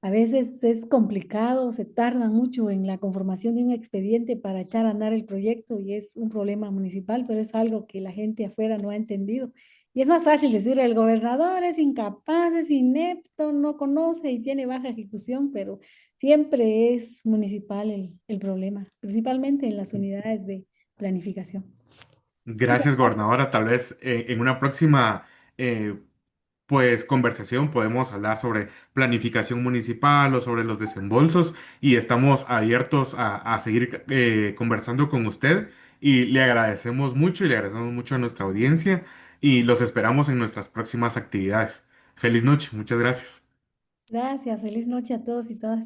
A veces es complicado, se tarda mucho en la conformación de un expediente para echar a andar el proyecto y es un problema municipal, pero es algo que la gente afuera no ha entendido. Y es más fácil decir, el gobernador es incapaz, es inepto, no conoce y tiene baja ejecución, pero siempre es municipal el problema, principalmente en las unidades de planificación. Muchas Gracias, gobernadora. Tal vez en una próxima pues conversación podemos hablar sobre planificación municipal o sobre los desembolsos y estamos abiertos a seguir conversando con usted y le agradecemos mucho y le agradecemos mucho a nuestra audiencia y los esperamos en nuestras próximas actividades. Feliz noche, muchas gracias. gracias, feliz noche a todos y todas.